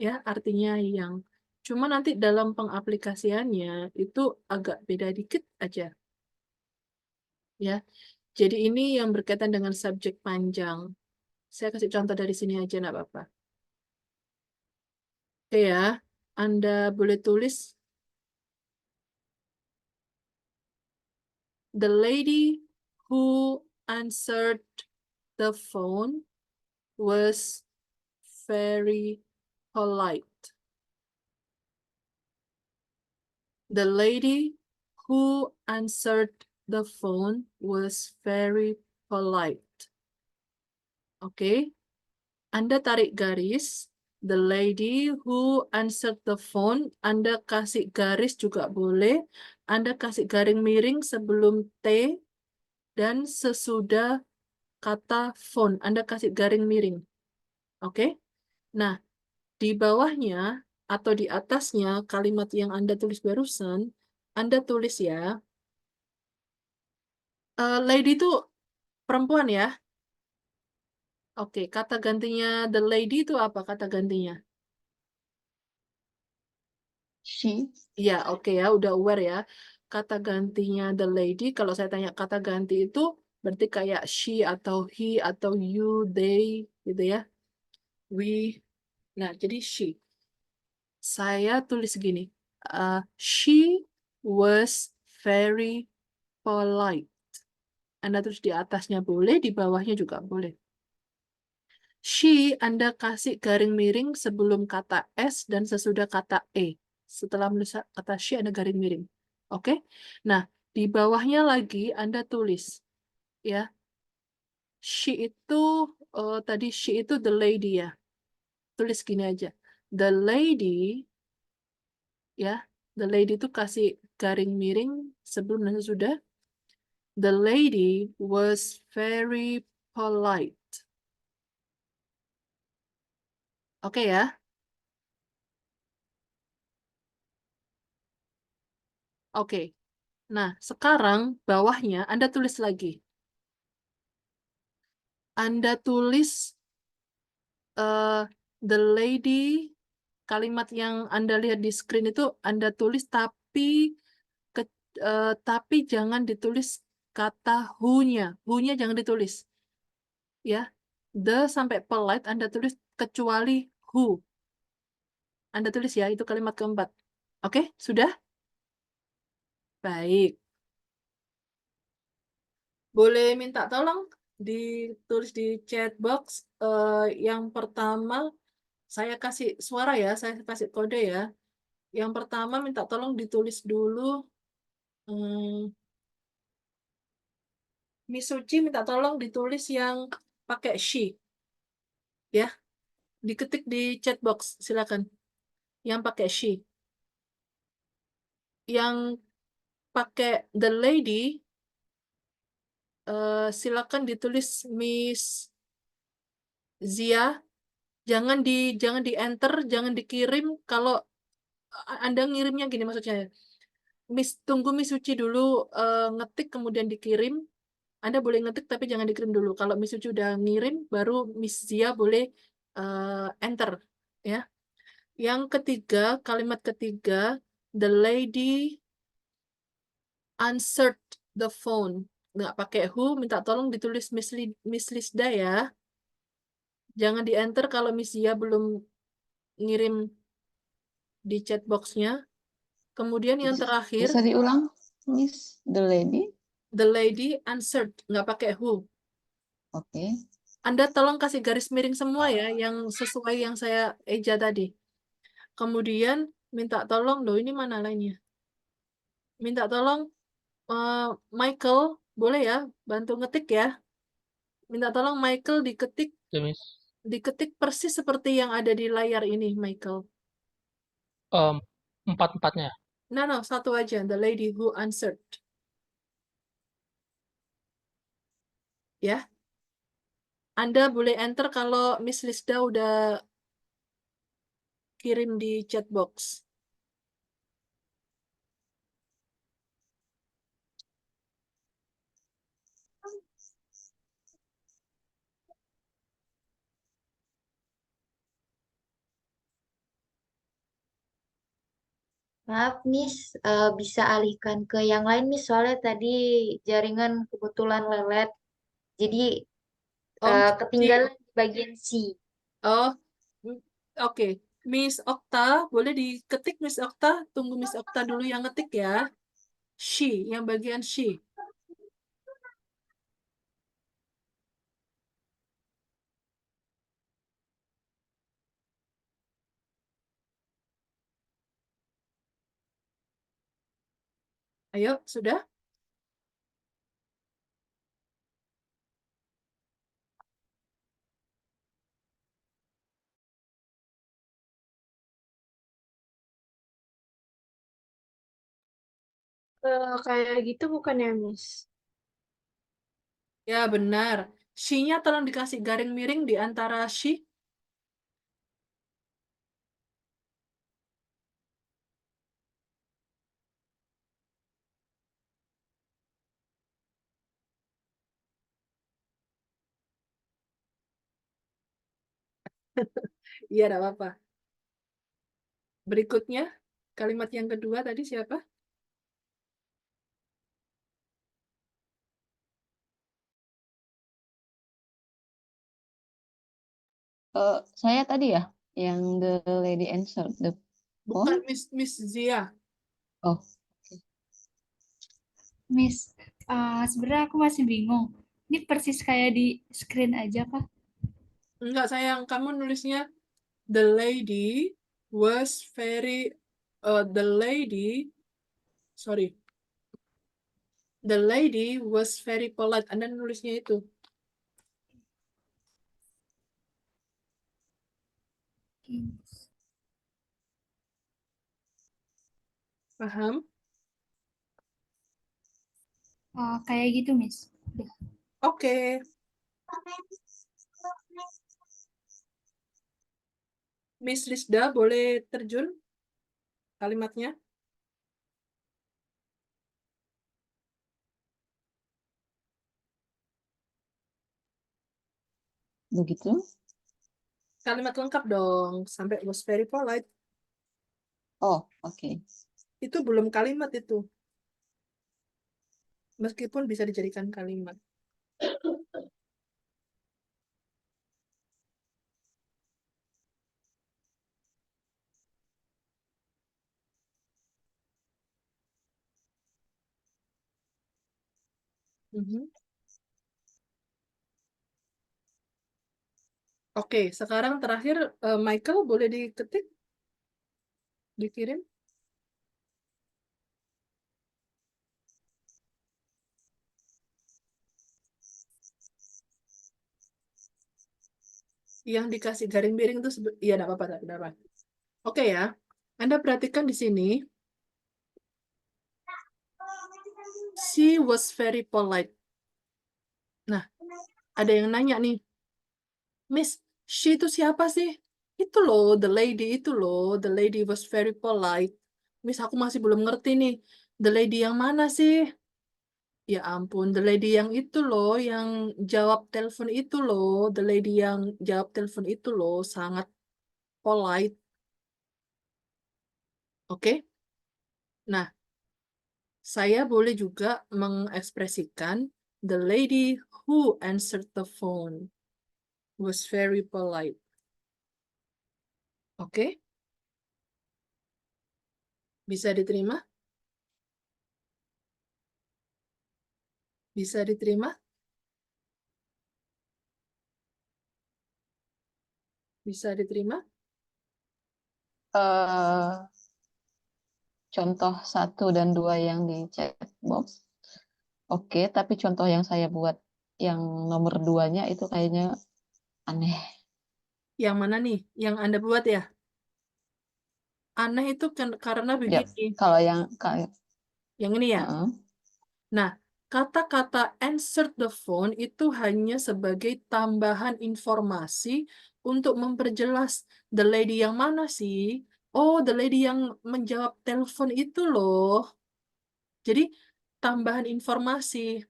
ya, artinya yang. Cuma nanti dalam pengaplikasiannya itu agak beda dikit aja. Ya, jadi ini yang berkaitan dengan subjek panjang. Saya kasih contoh dari sini aja, nggak apa-apa. Oke ya, Anda boleh tulis the lady who answered the phone was very polite. The lady who answered the phone was very polite. Oke, Anda tarik garis. The lady who answered the phone, Anda kasih garis juga boleh. Anda kasih garing miring sebelum T dan sesudah kata phone. Anda kasih garing miring. Oke? Nah, di bawahnya atau di atasnya kalimat yang Anda tulis barusan, Anda tulis ya. Lady itu perempuan ya. Oke, kata gantinya the lady itu apa kata gantinya? She. Ya, oke ya, udah aware ya. Kata gantinya the lady, kalau saya tanya kata ganti itu berarti kayak she atau he atau you, they, gitu ya. We. Nah, jadi she. Saya tulis gini. She was very polite. Anda tulis di atasnya boleh, di bawahnya juga boleh. She, Anda kasih garing miring sebelum kata S dan sesudah kata E. Setelah menulis kata she, Anda garing miring. Oke? Nah, di bawahnya lagi Anda tulis. Ya. She itu, tadi she itu the lady ya. Tulis gini aja. The lady, ya. The lady itu kasih garing miring sebelum dan sesudah. The lady was very polite. Oke ya. Oke. Nah, sekarang bawahnya Anda tulis lagi. Anda tulis the lady, kalimat yang Anda lihat di screen itu Anda tulis tapi jangan ditulis kata who-nya. Who-nya jangan ditulis. Ya. The sampai polite Anda tulis kecuali who. Anda tulis ya, itu kalimat keempat. Oke, sudah? Baik. Boleh minta tolong ditulis di chat box. Yang pertama, saya kasih suara ya, saya kasih kode ya. Yang pertama minta tolong ditulis dulu. Miss Suci minta tolong ditulis yang pakai she. Ya, diketik di chat box, silakan. Yang pakai she. Yang pakai the lady, silakan ditulis Miss Zia. Jangan di enter, jangan dikirim. Kalau Anda ngirimnya gini maksudnya. Tunggu Miss Suci dulu ngetik kemudian dikirim. Anda boleh ngetik tapi jangan dikirim dulu. Kalau Miss Suci udah ngirim, baru Miss Zia boleh enter. Ya. Yang ketiga, kalimat ketiga, the lady answered the phone. Nggak pakai who, minta tolong ditulis Miss Lisda ya. Jangan di enter kalau Miss Zia belum ngirim di chat box-nya. Kemudian yang terakhir, Bisa diulang, Miss? The lady? the lady answered, nggak pakai who. Oke. Anda tolong kasih garis miring semua ya, yang sesuai yang saya eja tadi. Kemudian minta tolong, loh ini mana lainnya? Minta tolong Michael, boleh ya, bantu ngetik ya. Minta tolong Michael Ya, Miss. diketik persis seperti yang ada di layar ini, Michael. Empat-empatnya. No, satu aja, the lady who answered. Ya. Anda boleh enter kalau Miss Lisda udah kirim di chat box. Maaf, Miss, bisa alihkan ke yang lain, Miss. Soalnya tadi jaringan kebetulan lelet. Jadi Oh, ketinggalan di bagian C. oh, oke. Miss Okta, boleh diketik Miss Okta? Tunggu Miss Okta dulu yang ngetik ya. She, yang bagian she. Ayo, sudah? Kayak gitu bukan ya, Miss? Ya, benar. She-nya tolong dikasih garing miring di antara she. Iya, enggak apa-apa. Berikutnya, kalimat yang kedua tadi siapa? Saya tadi ya, yang the lady answered the Bukan phone. Miss Zia. Oh, Miss, sebenarnya aku masih bingung. Ini persis kayak di screen aja kah? Enggak, sayang. Kamu nulisnya the lady was very the lady sorry. The lady was very polite. Anda nulisnya itu. Paham? Kayak gitu, Miss. Udah. Oke. Miss Lisda boleh terjun kalimatnya? begitu. Kalimat lengkap dong. Sampai was very polite. Oh, oke. Itu belum kalimat itu. Meskipun bisa dijadikan kalimat. Mhm. Oke, sekarang terakhir Michael boleh diketik, dikirim. Yang dikasih garing miring itu iya enggak apa-apa, enggak apa-apa. Oke ya. Anda perhatikan di sini. She was very polite. Nah, ada yang nanya nih, Miss, she itu siapa sih? Itu loh, the lady was very polite. Miss, aku masih belum ngerti nih, the lady yang mana sih? Ya ampun, the lady yang itu loh, yang jawab telepon itu loh, the lady yang jawab telepon itu loh, sangat polite. Oke? Nah, saya boleh juga mengekspresikan the lady who answered the phone was very polite. Oke? Bisa diterima? Bisa diterima? Bisa diterima? Eh, contoh 1 dan 2 yang di chat box. Oke, tapi contoh yang saya buat yang nomor 2-nya itu kayaknya aneh. Yang mana nih? Yang Anda buat ya? Aneh itu karena Ya, begini. kalau yang kayak Yang ini ya? Heeh. Nah, kata-kata answer the phone itu hanya sebagai tambahan informasi untuk memperjelas the lady yang mana sih? Oh, the lady yang menjawab telepon itu loh. Jadi, tambahan informasi.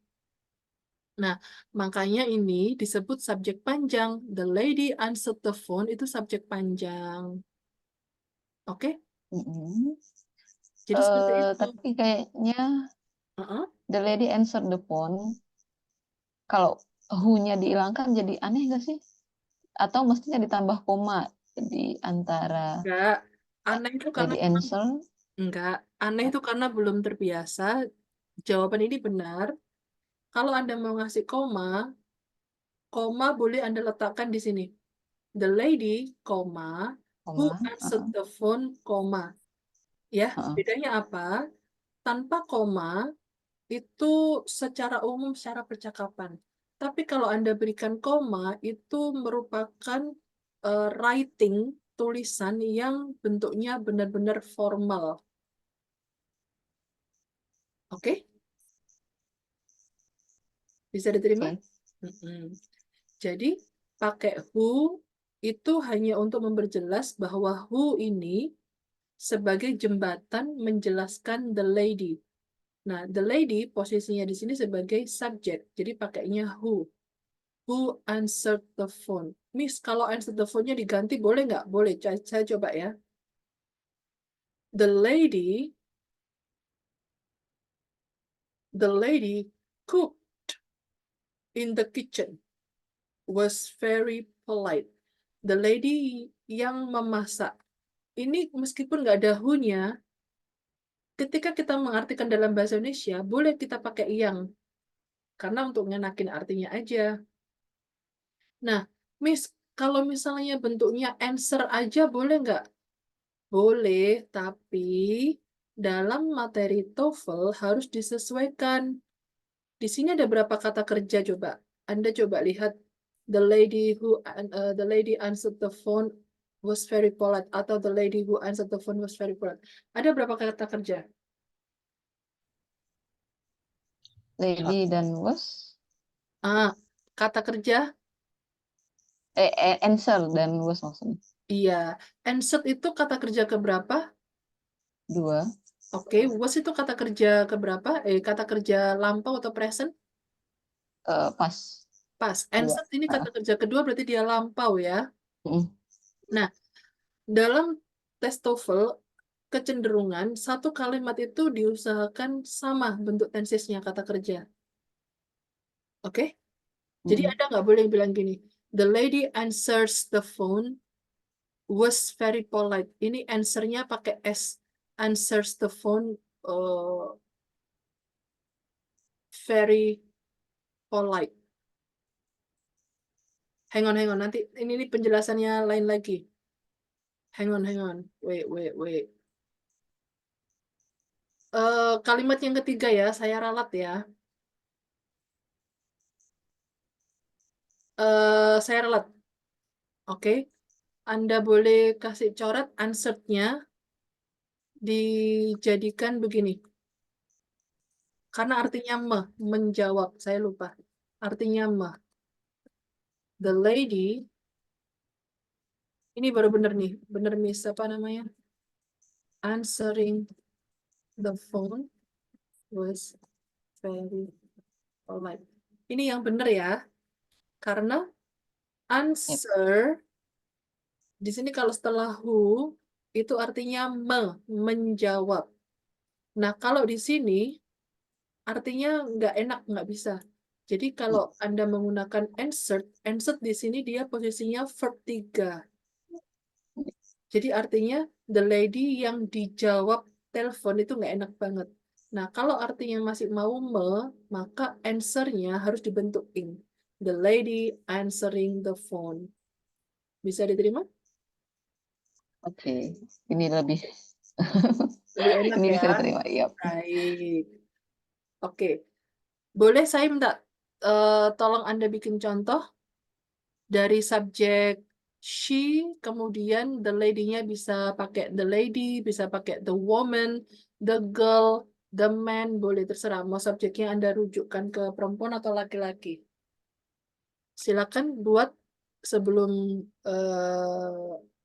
Nah, makanya ini disebut subjek panjang. The lady answered the phone itu subjek panjang. Oke? Mm-mm. Jadi seperti itu. Tapi kayaknya Heeh. the lady answered the phone. Kalau who-nya dihilangkan jadi aneh gak sih? Atau mestinya ditambah koma? Jadi antara Enggak. Aneh itu karena lady answer. enggak. Aneh itu karena belum terbiasa. Jawaban ini benar. Kalau Anda mau ngasih koma boleh Anda letakkan di sini. The lady, koma, who Koma. answered the phone, koma. Ya, Heeh. bedanya apa? Tanpa koma, itu secara umum secara percakapan. Tapi kalau Anda berikan koma, itu merupakan writing, tulisan yang bentuknya benar-benar formal. Oke? Bisa diterima? Oke. Mm-mm. Jadi, pakai who itu hanya untuk memperjelas bahwa who ini sebagai jembatan menjelaskan the lady. Nah, the lady posisinya di sini sebagai subjek. Jadi pakainya who. Who answered the phone? Miss, kalau answer the phone-nya diganti boleh nggak? Boleh. Saya coba ya. The lady cooked in the kitchen, was very polite. The lady yang memasak. Ini meskipun nggak ada who-nya, ketika kita mengartikan dalam bahasa Indonesia, boleh kita pakai yang. Karena untuk ngenakin artinya aja. Nah, Miss, kalau misalnya bentuknya answer aja boleh nggak? Boleh, tapi dalam materi TOEFL harus disesuaikan. Di sini ada berapa kata kerja coba? Anda coba lihat the lady answered the phone was very polite atau the lady who answered the phone was very polite. Ada berapa kata kerja? Lady dan was. Kata kerja? Answer dan was maksudnya. Iya. Answered itu kata kerja keberapa? 2. Oke, was itu kata kerja keberapa? Kata kerja lampau atau present? Pas. Pas. 2. Answered ini kata kerja kedua berarti dia lampau ya. Nah, dalam tes TOEFL kecenderungan satu kalimat itu diusahakan sama bentuk tensesnya kata kerja. Oke? Jadi Anda nggak boleh bilang gini, the lady answers the phone was very polite. Ini answernya pakai S. Answers the phone very polite. Hang on. Nanti ini penjelasannya lain lagi. Hang on. Wait. Kalimat yang ketiga ya, saya ralat ya. Saya ralat. Oke. Anda boleh kasih coret answer-nya dijadikan begini. Karena artinya menjawab. Saya lupa. Artinya The lady, ini baru bener nih. Bener Miss, apa namanya? Answering the phone was very polite. Ini yang bener ya. Karena answer, di sini kalau setelah who, itu artinya menjawab. Nah, kalau di sini, artinya nggak enak, nggak bisa. Jadi kalau Anda menggunakan answered di sini dia posisinya verb 3. Jadi artinya the lady yang dijawab telepon itu nggak enak banget. Nah, kalau artinya masih mau maka answer-nya harus dibentuk ing. The lady answering the phone. Bisa diterima? Oke. Ini lebih Lebih enak ini ya? bisa diterima. Iya. Baik. Oke. Boleh saya minta tolong Anda bikin contoh dari subjek she, kemudian the lady-nya bisa pakai the lady, bisa pakai the woman, the girl, the man, boleh terserah. Mau subjeknya Anda rujukkan ke perempuan atau laki-laki. Silakan buat sebelum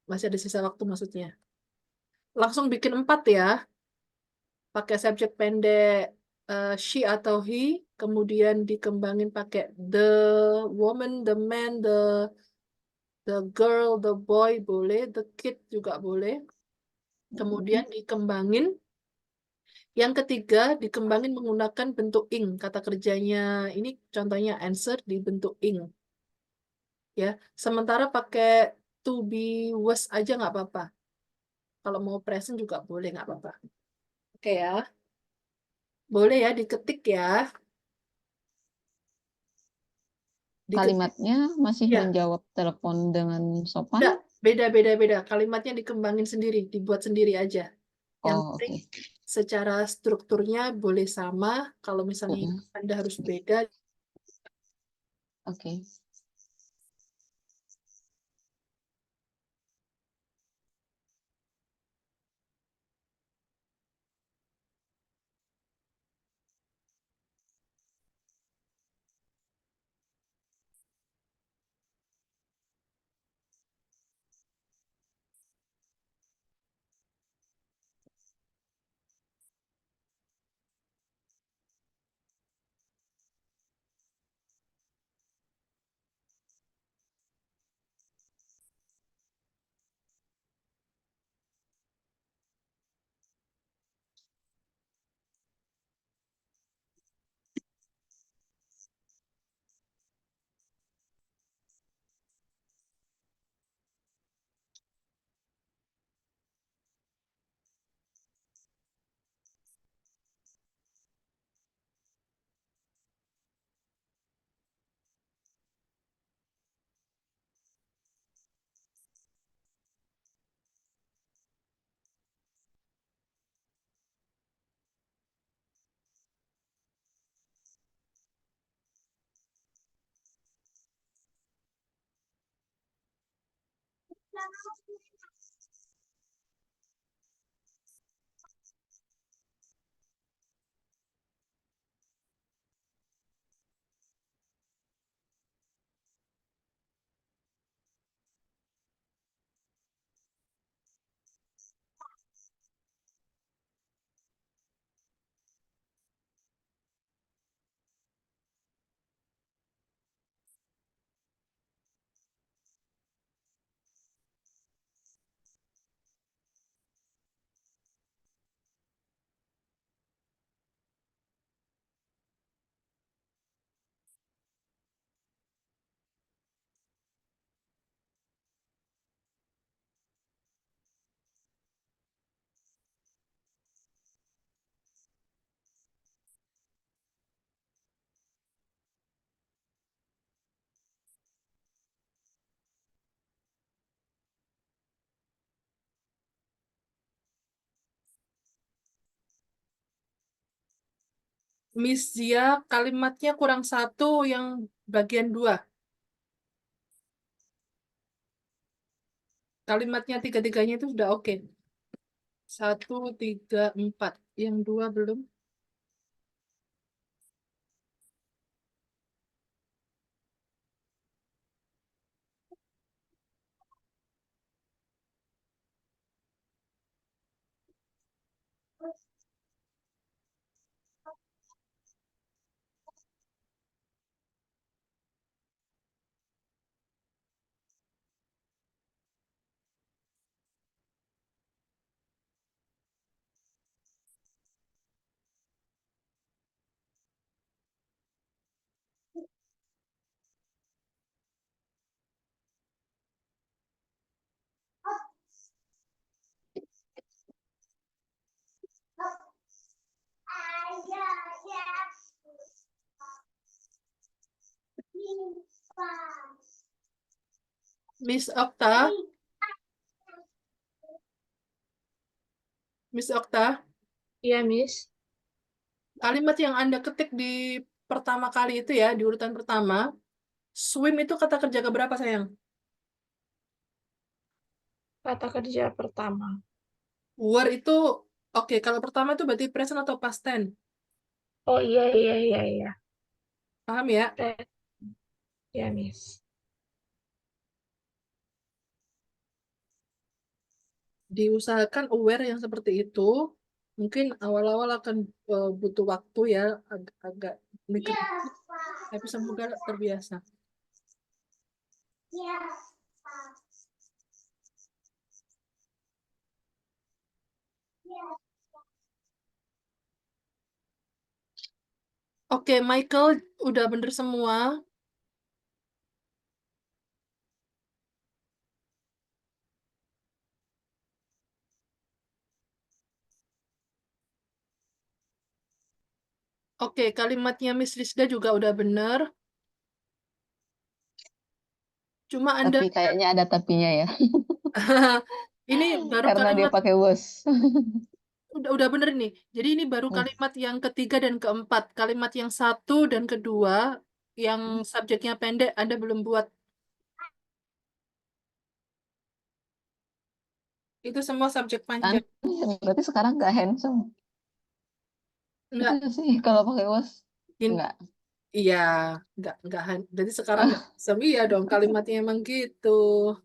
masih ada sisa waktu maksudnya. Langsung bikin 4 ya. Pakai subjek pendek she atau he, kemudian dikembangin pakai the woman, the man, the girl, the boy boleh, the kid juga boleh. Kemudian dikembangin. Yang ketiga, dikembangin menggunakan bentuk ing. Kata kerjanya ini contohnya answer di bentuk ing. Ya, sementara pakai to be, was aja nggak apa-apa. Kalau mau present juga boleh, nggak apa-apa. Oke ya. Boleh ya, diketik ya. Diketik. Kalimatnya masih Ya, menjawab telepon dengan sopan. enggak. Beda. Kalimatnya dikembangin sendiri, dibuat sendiri aja. Yang Oh, penting oke. secara strukturnya boleh sama. Kalau misalnya Mm-mm. Anda harus beda, Oke. Miss Zia kalimatnya kurang satu yang bagian 2. Kalimatnya tiga-tiganya itu sudah oke. 1, 3, 4. Yang 2 belum. Miss Okta, Miss Okta, Iya, Miss. kalimat yang Anda ketik di pertama kali itu ya, di urutan pertama, swim itu kata kerja keberapa, sayang? Kata kerja pertama. Were itu, oke, kalau pertama itu berarti present atau past tense? Oh iya. Paham ya? Eh, ya, Miss. Diusahakan aware yang seperti itu. Mungkin awal-awal akan butuh waktu ya, agak mikir dikit, tapi semoga terbiasa. Oke, Michael, udah bener semua. Oke, kalimatnya Miss Rizda juga udah bener. Cuma Anda Tapi kayaknya ada tapinya ya, ini baru karena dia kalimat pakai was. udah bener nih. Jadi ini baru Hmm. kalimat yang ketiga dan keempat. Kalimat yang satu dan kedua yang subjeknya pendek Anda belum buat. Itu semua subjek Kan panjang. berarti sekarang nggak handsome. Itu Enggak. sih kalau pakai was. In- Nggak. iya, enggak. Jadi sekarang enggak. Iya dong, kalimatnya emang gitu.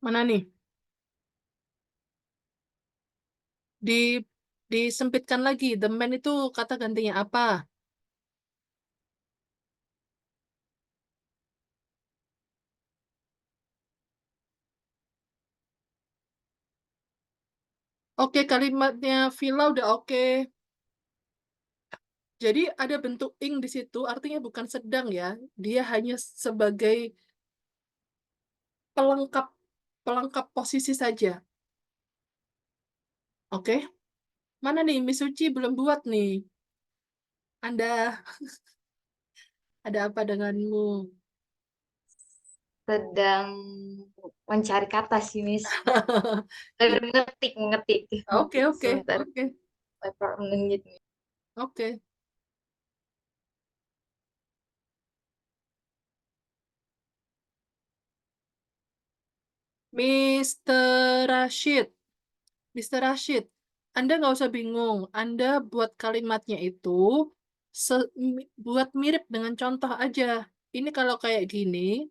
Mana nih? Di disempitkan lagi. The man itu kata gantinya apa? Oke, kalimatnya Villa udah oke. Jadi ada bentuk ing di situ, artinya bukan sedang ya. Dia hanya sebagai pelengkap pelengkap posisi saja. Oke? Mana nih Miss Suci belum buat nih. Anda ada apa denganmu? Sedang mencari kata sih, Miss. Mengetik. Oke, oke, Sebentar, oke, beberapa menit. oke. Mr. Rashid, Mr. Rashid, Anda nggak usah bingung. Anda buat kalimatnya itu buat mirip dengan contoh aja. Ini kalau kayak gini,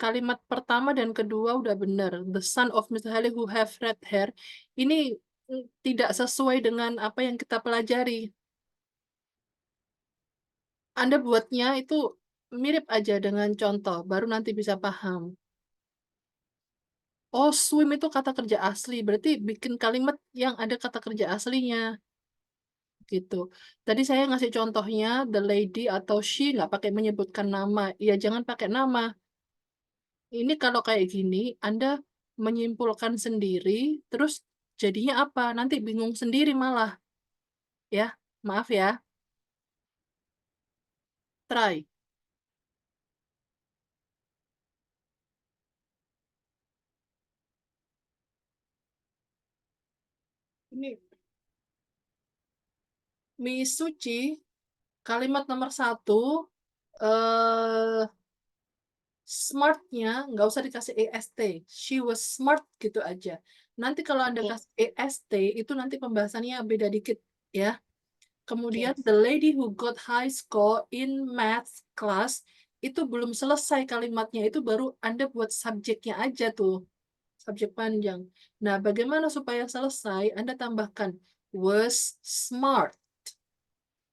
kalimat pertama dan kedua udah bener. The son of Mr. Haley who have red hair. Ini tidak sesuai dengan apa yang kita pelajari. Anda buatnya itu mirip aja dengan contoh, baru nanti bisa paham. Oh, swim itu kata kerja asli, berarti bikin kalimat yang ada kata kerja aslinya, gitu. Tadi saya ngasih contohnya, the lady atau she nggak pakai menyebutkan nama. Ya, jangan pakai nama. Ini kalau kayak gini, Anda menyimpulkan sendiri, terus jadinya apa? Nanti bingung sendiri malah. Ya, maaf ya. Try. Ini Miss Suci, kalimat nomor satu, eh smartnya nggak usah dikasih EST. She was smart gitu aja. Nanti kalau Anda Oke, kasih EST, itu nanti pembahasannya beda dikit ya. Kemudian oke. the lady who got high score in math class itu belum selesai kalimatnya, itu baru Anda buat subjeknya aja tuh, subjek panjang. Nah, bagaimana supaya selesai? Anda tambahkan was smart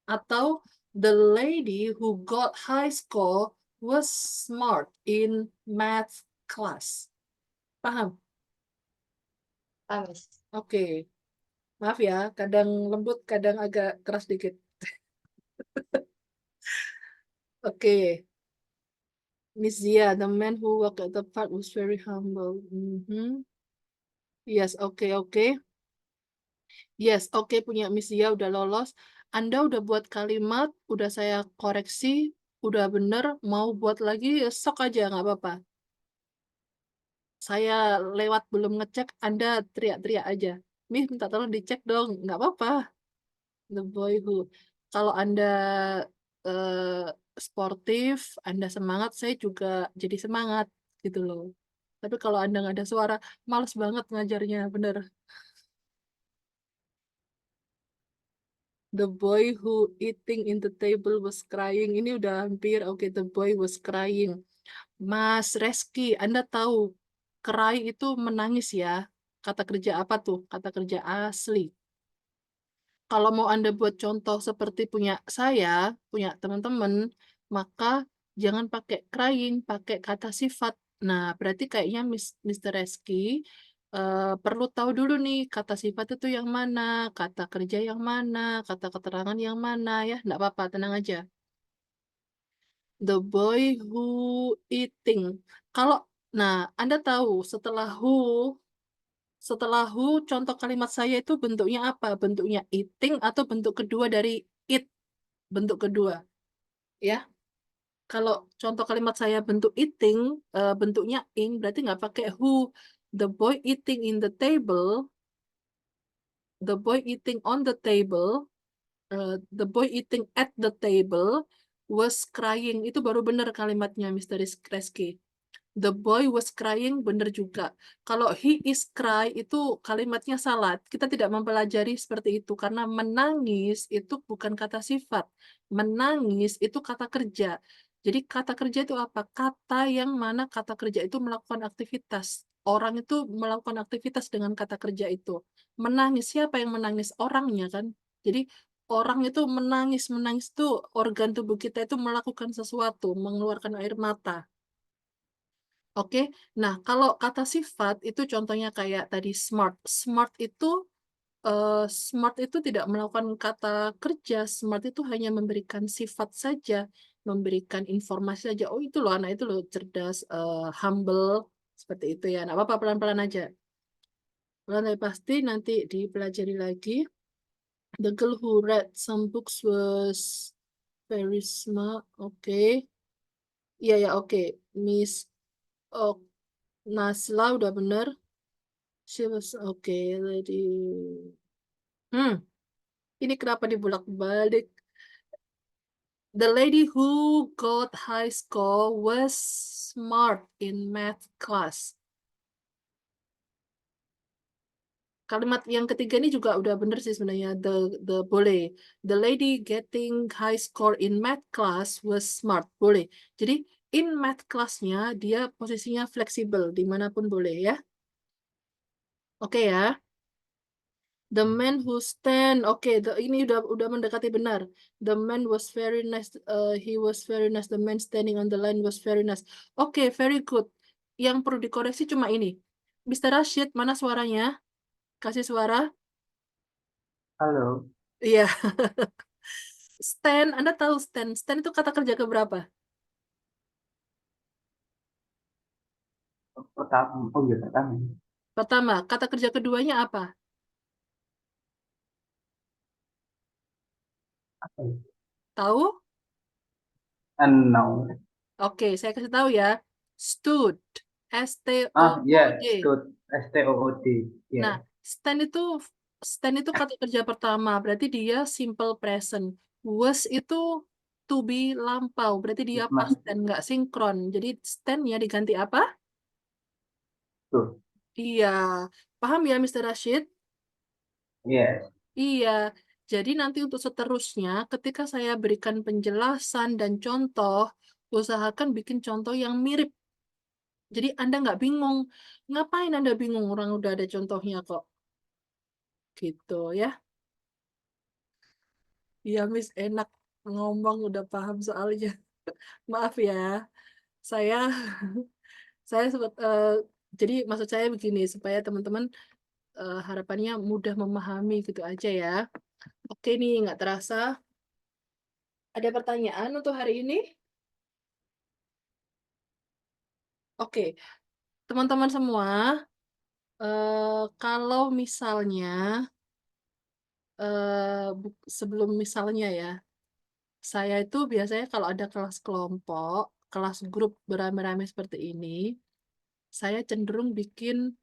atau the lady who got high score was smart in math class. Paham? Paham, Miss. Oke. Maaf ya, kadang lembut, kadang agak keras dikit. Oke. Miss Zia, the man who worked at the park was very humble. Mhm. Yes, oke. Yes, oke, punya Miss Zia udah lolos. Anda udah buat kalimat, udah saya koreksi, udah bener, mau buat lagi, ya sok aja, nggak apa-apa. Saya lewat belum ngecek, Anda teriak-teriak aja. Miss, minta tolong dicek dong. Nggak apa-apa. The boy who. Kalau Anda eh, sportif, Anda semangat, saya juga jadi semangat gitu loh. Tapi kalau Anda nggak ada suara, males banget ngajarnya, bener. The boy who eating in the table was crying. Ini udah hampir, oke, the boy was crying. Mas Reski, Anda tahu, cry itu menangis ya. Kata kerja apa tuh? Kata kerja asli. Kalau mau Anda buat contoh seperti punya saya, punya teman-teman, maka Jangan pakai crying, pakai kata sifat. Nah, berarti kayaknya Mr. Reski perlu tahu dulu nih kata sifat itu yang mana, kata kerja yang mana, kata keterangan yang mana ya. Nggak apa-apa, tenang aja. The boy who eating. Kalau, nah, Anda tahu setelah who, contoh kalimat saya itu bentuknya apa? Bentuknya eating atau bentuk kedua dari eat? Bentuk kedua, ya. Kalau contoh kalimat saya bentuk eating, bentuknya ing, berarti nggak pakai who. The boy eating in the table, the boy eating on the table, the boy eating at the table was crying. Itu baru benar kalimatnya, Mr. Reski. The boy was crying, benar juga. Kalau he is cry, itu kalimatnya salah. Kita tidak mempelajari seperti itu, karena menangis itu bukan kata sifat. Menangis itu kata kerja. Jadi kata kerja itu apa? Kata yang mana kata kerja itu melakukan aktivitas. Orang itu melakukan aktivitas dengan kata kerja itu. Menangis, siapa yang menangis? Orangnya kan. Jadi orang itu menangis. Menangis itu organ tubuh kita itu melakukan sesuatu, mengeluarkan air mata. Oke, nah kalau kata sifat itu contohnya kayak tadi smart. Smart itu tidak melakukan kata kerja. Smart itu hanya memberikan sifat saja, memberikan informasi saja. Oh itu loh anak itu loh cerdas, humble, seperti itu ya. Nah, apa-apa pelan-pelan aja. Pelan tapi pasti nanti dipelajari lagi. The girl who read some books was very smart. Oke, iya ya oke. Miss oh, Nasla udah bener. She was okay, lady. Ini kenapa dibulak-balik? The lady who got high score was smart in math class. Kalimat yang ketiga ini juga udah bener sih sebenarnya. The boleh. The lady getting high score in math class was smart. Boleh. Jadi in math classnya dia posisinya fleksibel dimanapun boleh ya. Oke ya. The man who stand, oke, ini udah mendekati benar. The man was very nice. He was very nice. The man standing on the line was very nice. Oke, very good. Yang perlu dikoreksi cuma ini. Mr. Rashid, mana suaranya? Kasih suara. Halo. Iya. Stand, Anda tahu stand. Stand itu kata kerja keberapa? Pertama. Oh iya, pertama. Pertama, kata kerja keduanya apa? Apa ya? Tahu? No. Oke, saya kasih tahu ya. Stood. Ya, S-T-O-O-D. stood. STOOD. Ya. Nah, stand itu kata kerja pertama, berarti dia simple present. Was itu to be lampau, berarti dia past tense, nggak sinkron. Jadi stand-nya diganti apa? Tuh. Iya, paham ya Mr. Rashid? Yes. Iya, jadi nanti untuk seterusnya, ketika saya berikan penjelasan dan contoh, usahakan bikin contoh yang mirip. Jadi Anda nggak bingung. Ngapain Anda bingung? Orang udah ada contohnya kok. Gitu ya. Iya, Miss, enak ngomong udah paham soalnya. Maaf ya, saya saya sempat jadi maksud saya begini supaya teman-teman harapannya mudah memahami gitu aja ya. Oke nih, nggak terasa. Ada pertanyaan untuk hari ini? Oke, teman-teman semua, kalau misalnya sebelum misalnya ya, saya itu biasanya kalau ada kelas kelompok, kelas grup beramai-ramai seperti ini, saya cenderung bikin